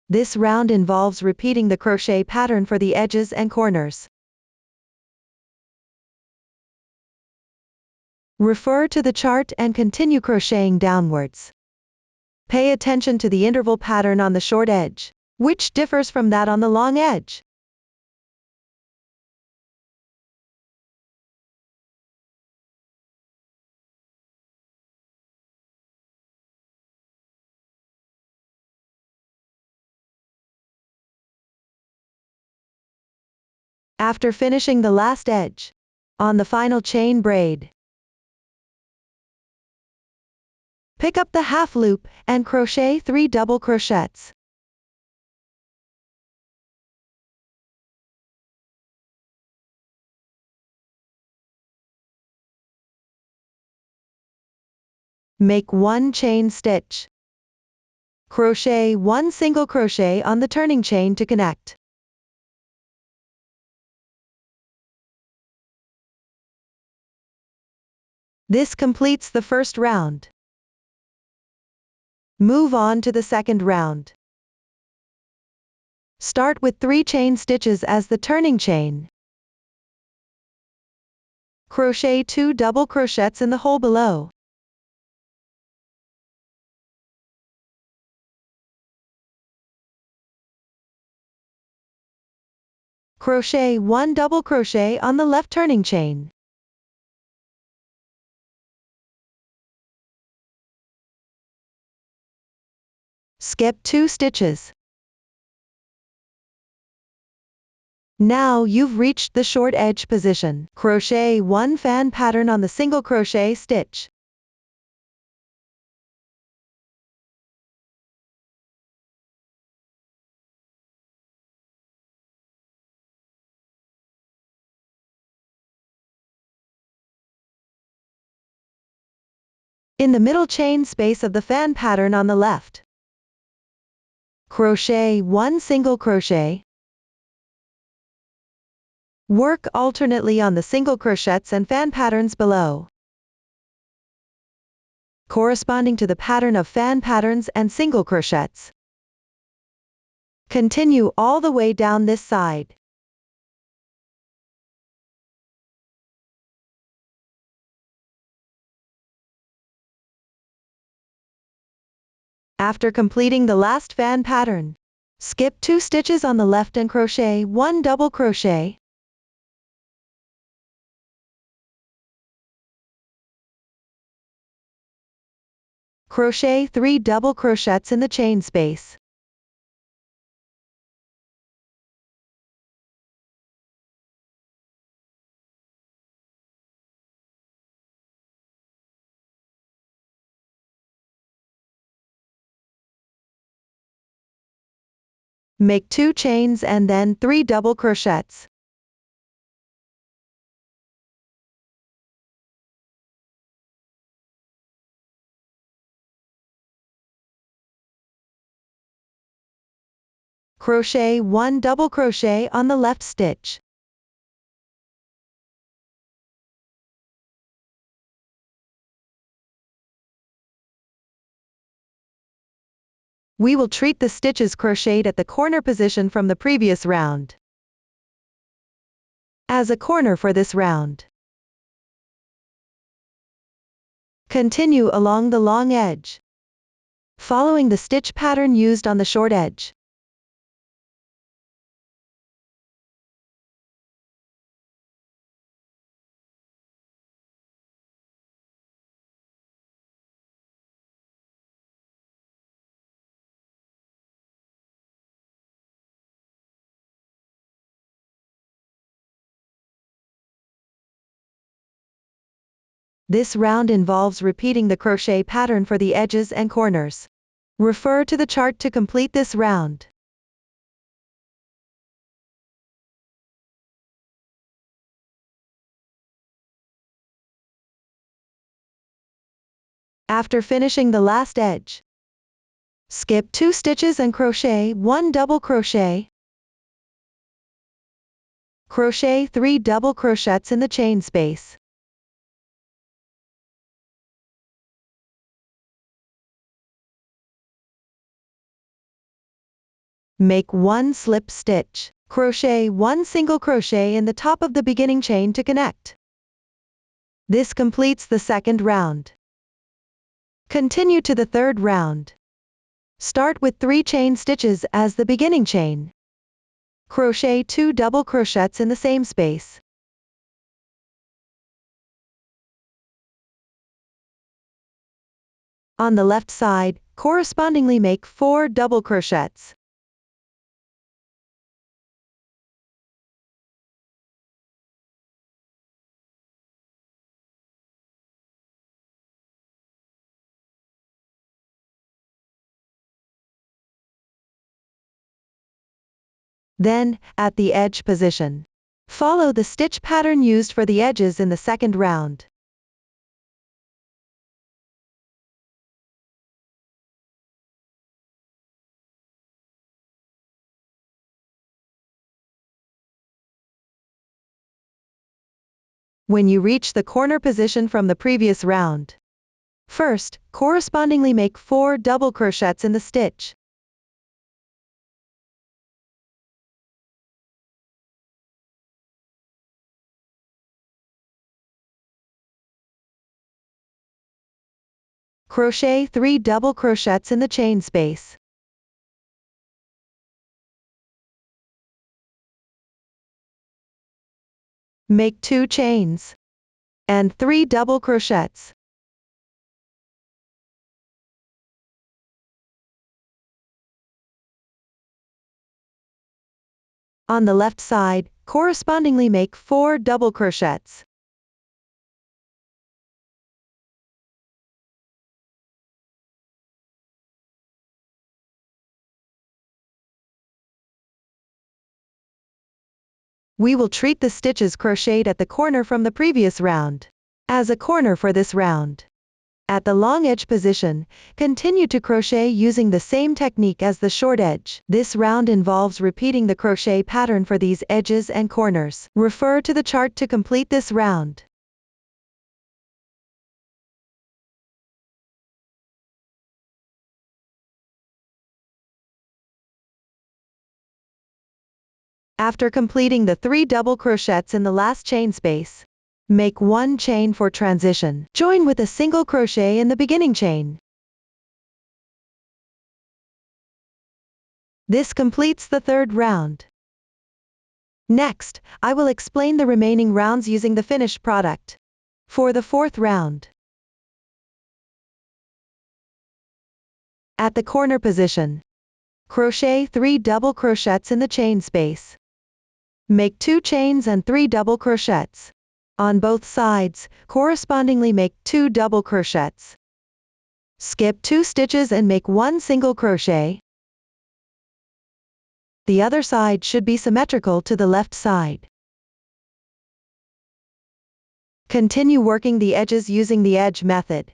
This round involves repeating the crochet pattern for the edges and corners. Refer to the chart and continue crocheting downwards. Pay attention to the interval pattern on the short edge, which differs from that on the long edge. After finishing the last edge, on the final chain braid, pick up the half loop and crochet 3 double crochets. Make one chain stitch. Crochet one single crochet on the turning chain to connect. This completes the first round. Move on to the second round. Start with 3 chain stitches as the turning chain. Crochet 2 double crochets in the hole below. Crochet 1 double crochet on the left turning chain. Skip 2 stitches. Now you've reached the short edge position. Crochet 1 fan pattern on the single crochet stitch. In the middle chain space of the fan pattern on the left, crochet 1 single crochet. Work alternately on the single crochets and fan patterns below, corresponding to the pattern of fan patterns and single crochets. Continue all the way down this side. After completing the last fan pattern, skip 2 stitches on the left and crochet 1 double crochet. Crochet 3 double crochets in the chain space. Make 2 chains and then 3 double crochets. Crochet 1 double crochet on the left stitch. We will treat the stitches crocheted at the corner position from the previous round as a corner for this round. Continue along the long edge, following the stitch pattern used on the short edge. This round involves repeating the crochet pattern for the edges and corners. Refer to the chart to complete this round. After finishing the last edge, skip 2 stitches and crochet 1 double crochet. Crochet 3 double crochets in the chain space. Make 1 slip stitch. Crochet 1 single crochet in the top of the beginning chain to connect. This completes the second round. Continue to the third round. Start with 3 chain stitches as the beginning chain. Crochet 2 double crochets in the same space. On the left side, correspondingly make 4 double crochets. Then, at the edge position, follow the stitch pattern used for the edges in the second round. When you reach the corner position from the previous round, first, correspondingly make 4 double crochets in the stitch. Crochet 3 double crochets in the chain space. Make 2 chains and 3 double crochets. On the left side, correspondingly make 4 double crochets. We will treat the stitches crocheted at the corner from the previous round as a corner for this round. At the long edge position, continue to crochet using the same technique as the short edge. This round involves repeating the crochet pattern for these edges and corners. Refer to the chart to complete this round. After completing the 3 double crochets in the last chain space, make 1 chain for transition. Join with a single crochet in the beginning chain. This completes the third round. Next, I will explain the remaining rounds using the finished product. For the fourth round, at the corner position, crochet 3 double crochets in the chain space. Make 2 chains and 3 double crochets. On both sides, correspondingly make 2 double crochets. Skip 2 stitches and make 1 single crochet. The other side should be symmetrical to the left side. Continue working the edges using the edge method.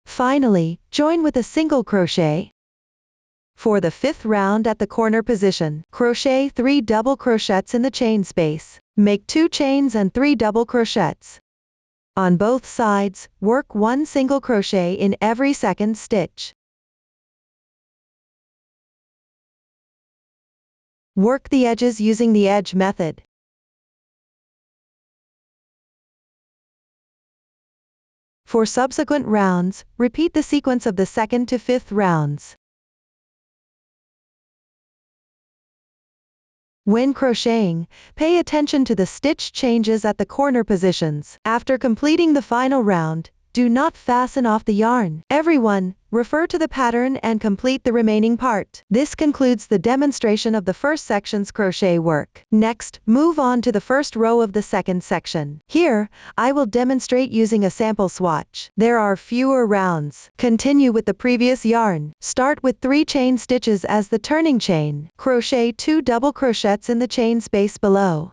Finally, join with a single crochet. For the 5th round at the corner position, crochet 3 double crochets in the chain space. Make 2 chains and 3 double crochets. On both sides, work 1 single crochet in every second stitch. Work the edges using the edge method. For subsequent rounds, repeat the sequence of the 2nd to 5th rounds. When crocheting, pay attention to the stitch changes at the corner positions. After completing the final round, do not fasten off the yarn. Everyone, refer to the pattern and complete the remaining part. This concludes the demonstration of the first section's crochet work. Next, move on to the first row of the second section. Here, I will demonstrate using a sample swatch. There are fewer rounds. Continue with the previous yarn. Start with 3 chain stitches as the turning chain. Crochet 2 double crochets in the chain space below.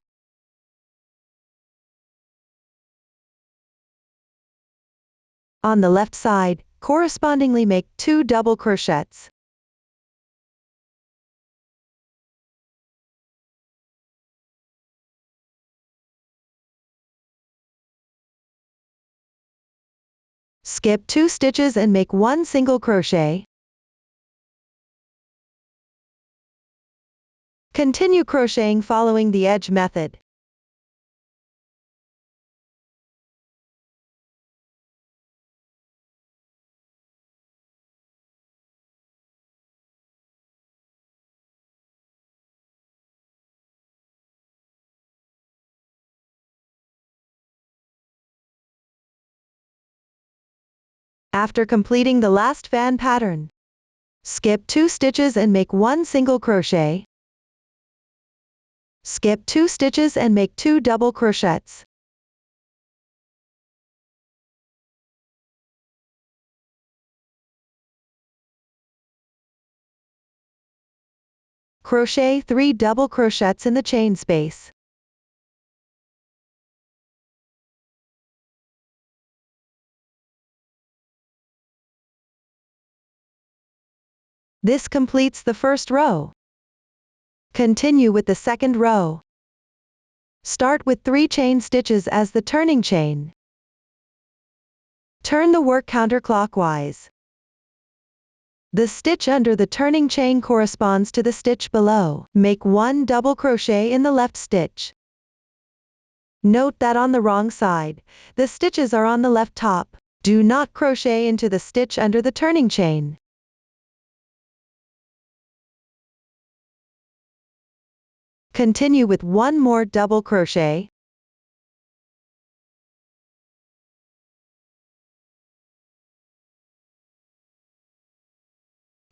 On the left side, correspondingly make 2 double crochets. Skip 2 stitches and make 1 single crochet. Continue crocheting following the edge method. After completing the last fan pattern, skip 2 stitches and make 1 single crochet. Skip 2 stitches and make 2 double crochets. Crochet 3 double crochets in the chain space. This completes the first row. Continue with the second row. Start with 3 chain stitches as the turning chain. Turn the work counterclockwise. The stitch under the turning chain corresponds to the stitch below. Make 1 double crochet in the left stitch. Note that on the wrong side, the stitches are on the left top. Do not crochet into the stitch under the turning chain. Continue with 1 more double crochet.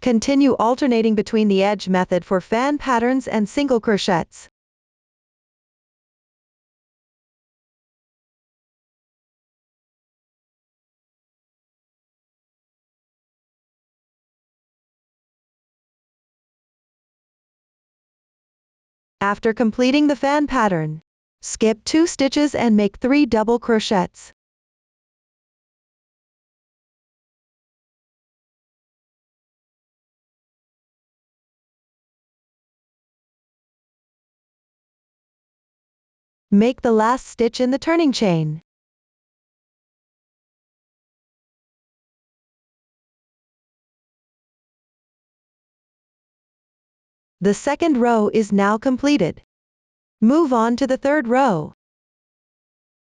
Continue alternating between the edge method for fan patterns and single crochets. After completing the fan pattern, skip 2 stitches and make 3 double crochets. Make the last stitch in the turning chain. The second row is now completed. Move on to the third row.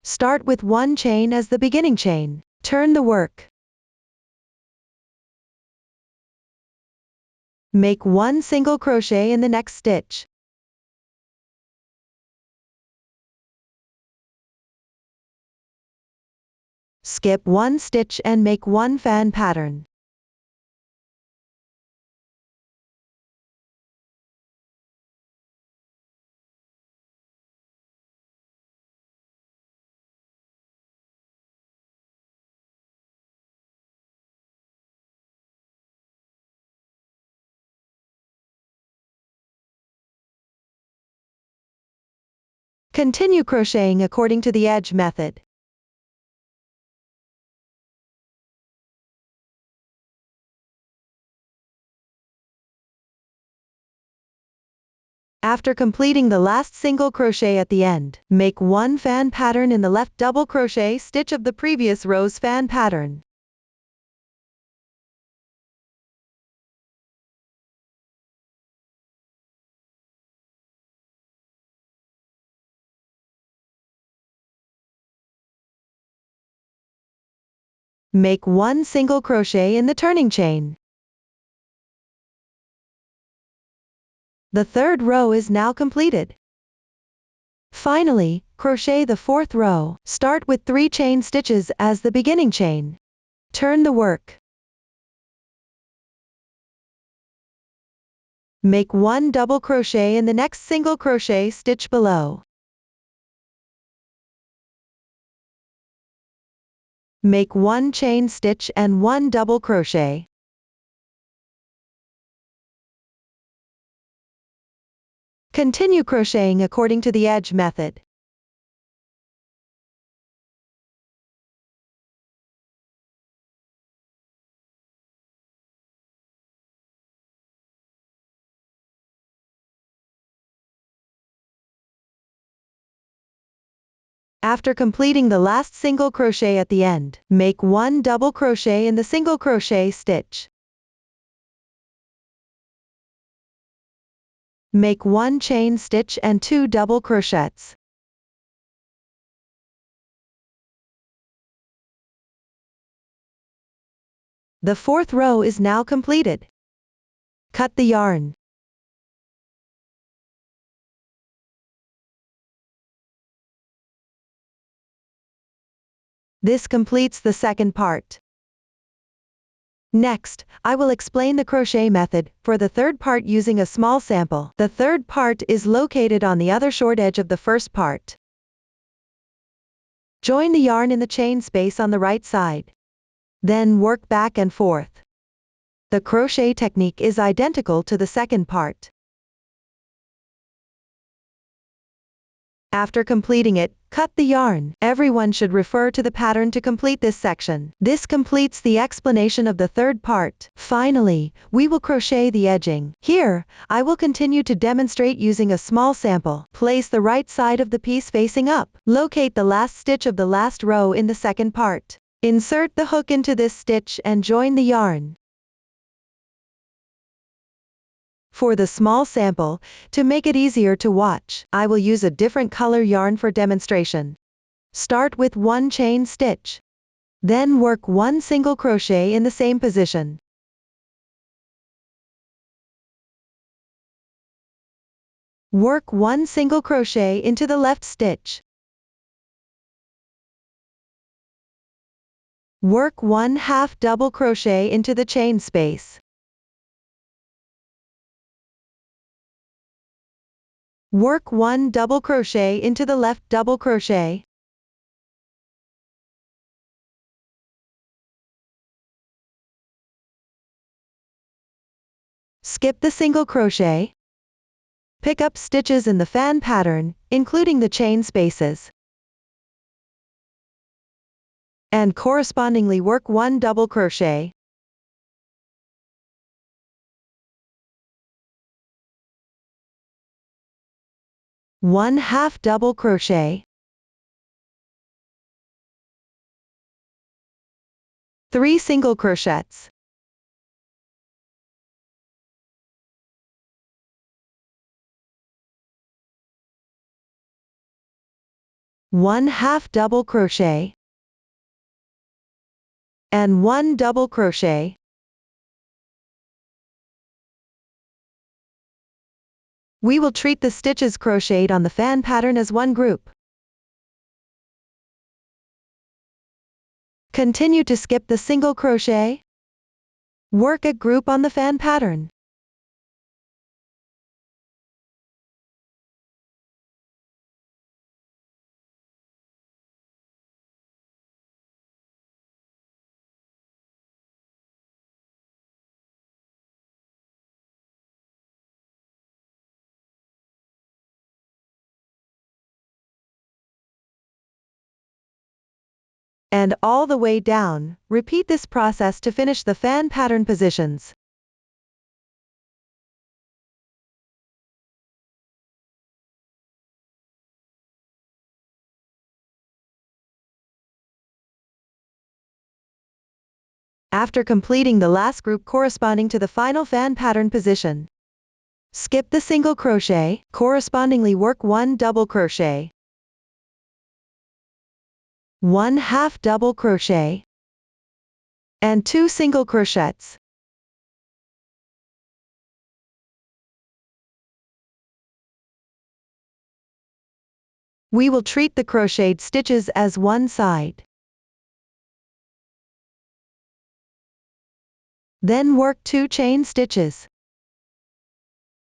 Start with 1 chain as the beginning chain. Turn the work. Make 1 single crochet in the next stitch. Skip 1 stitch and make 1 fan pattern. Continue crocheting according to the edge method. After completing the last single crochet at the end, make one fan pattern in the left double crochet stitch of the previous row's fan pattern. Make one single crochet in the turning chain. The third row is now completed. Finally, crochet the fourth row. Start with 3 chain stitches as the beginning chain. Turn the work. Make one double crochet in the next single crochet stitch below. Make one chain stitch and one double crochet. Continue crocheting according to the edge method. After completing the last single crochet at the end, make one double crochet in the single crochet stitch. Make one chain stitch and 2 double crochets. The fourth row is now completed. Cut the yarn. This completes the second part. Next, I will explain the crochet method for the third part using a small sample. The third part is located on the other short edge of the first part. Join the yarn in the chain space on the right side. Then work back and forth. The crochet technique is identical to the second part. After completing it, cut the yarn. Everyone should refer to the pattern to complete this section. This completes the explanation of the third part. Finally, we will crochet the edging. Here, I will continue to demonstrate using a small sample. Place the right side of the piece facing up. Locate the last stitch of the last row in the second part. Insert the hook into this stitch and join the yarn. For the small sample, to make it easier to watch, I will use a different color yarn for demonstration. Start with 1 chain stitch. Then work 1 single crochet in the same position. Work 1 single crochet into the left stitch. Work 1/2 double crochet into the chain space. Work 1 double crochet into the left double crochet. Skip the single crochet. Pick up stitches in the fan pattern, including the chain spaces. And correspondingly work 1 double crochet. One-half double crochet. 3 single crochets. One-half double crochet. And 1 double crochet. We will treat the stitches crocheted on the fan pattern as one group. Continue to skip the single crochet. Work a group on the fan pattern. And all the way down, repeat this process to finish the fan pattern positions. After completing the last group corresponding to the final fan pattern position, skip the single crochet, correspondingly work 1 double crochet, 1 half double crochet, and 2 single crochets. We will treat the crocheted stitches as one side. Then work 2 chain stitches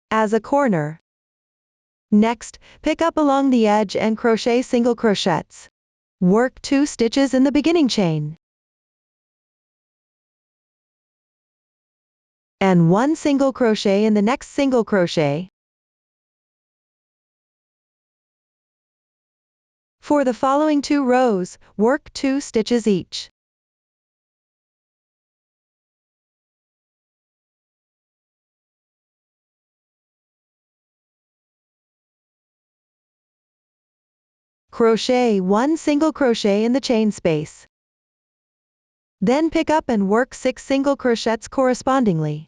as a corner. Next, pick up along the edge and crochet single crochets. Work 2 stitches in the beginning chain and 1 single crochet in the next single crochet. For the following 2 rows, work 2 stitches each. Crochet 1 single crochet in the chain space. Then pick up and work 6 single crochets correspondingly.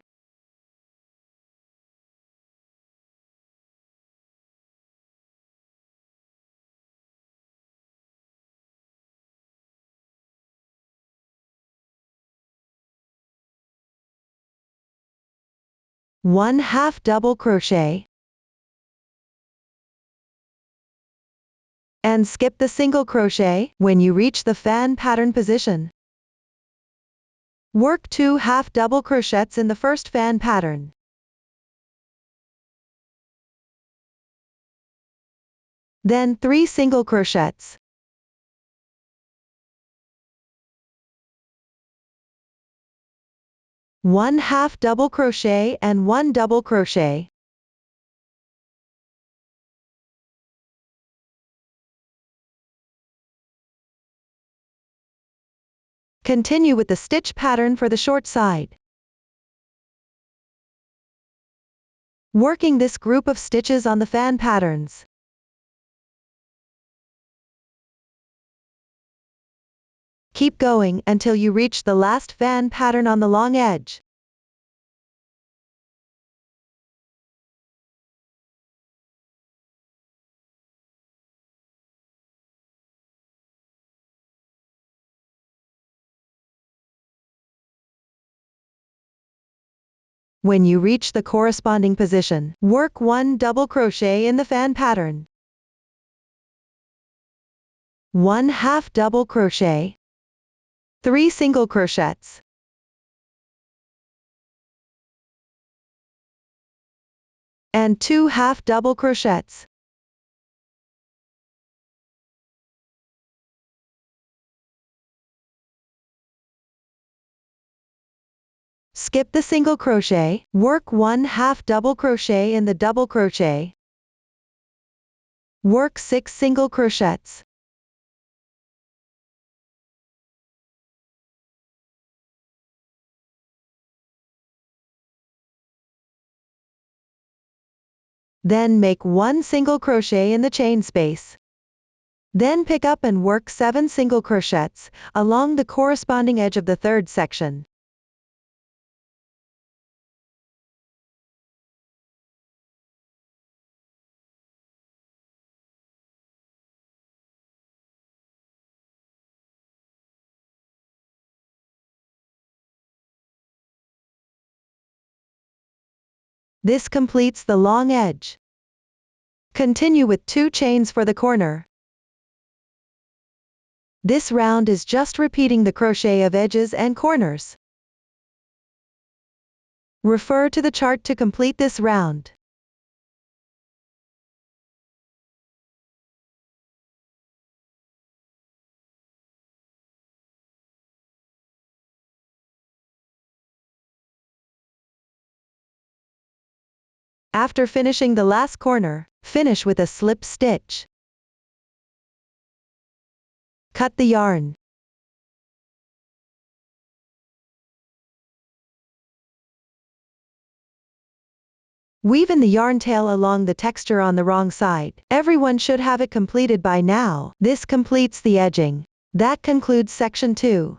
One half double crochet and skip the single crochet when you reach the fan pattern position. Work 2 half double crochets in the first fan pattern. Then 3 single crochets. One half double crochet and 1 double crochet. Continue with the stitch pattern for the short side. Working this group of stitches on the fan patterns. Keep going until you reach the last fan pattern on the long edge. When you reach the corresponding position, work 1 double crochet in the fan pattern. 1 half double crochet. 3 single crochets. And 2 half double crochets. Skip the single crochet, work 1 half double crochet in the double crochet. Work 6 single crochets. Then make 1 single crochet in the chain space. Then pick up and work 7 single crochets along the corresponding edge of the third section. This completes the long edge. Continue with 2 chains for the corner. This round is just repeating the crochet of edges and corners. Refer to the chart to complete this round. After finishing the last corner, finish with a slip stitch. Cut the yarn. Weave in the yarn tail along the texture on the wrong side. Everyone should have it completed by now. This completes the edging. That concludes section 2.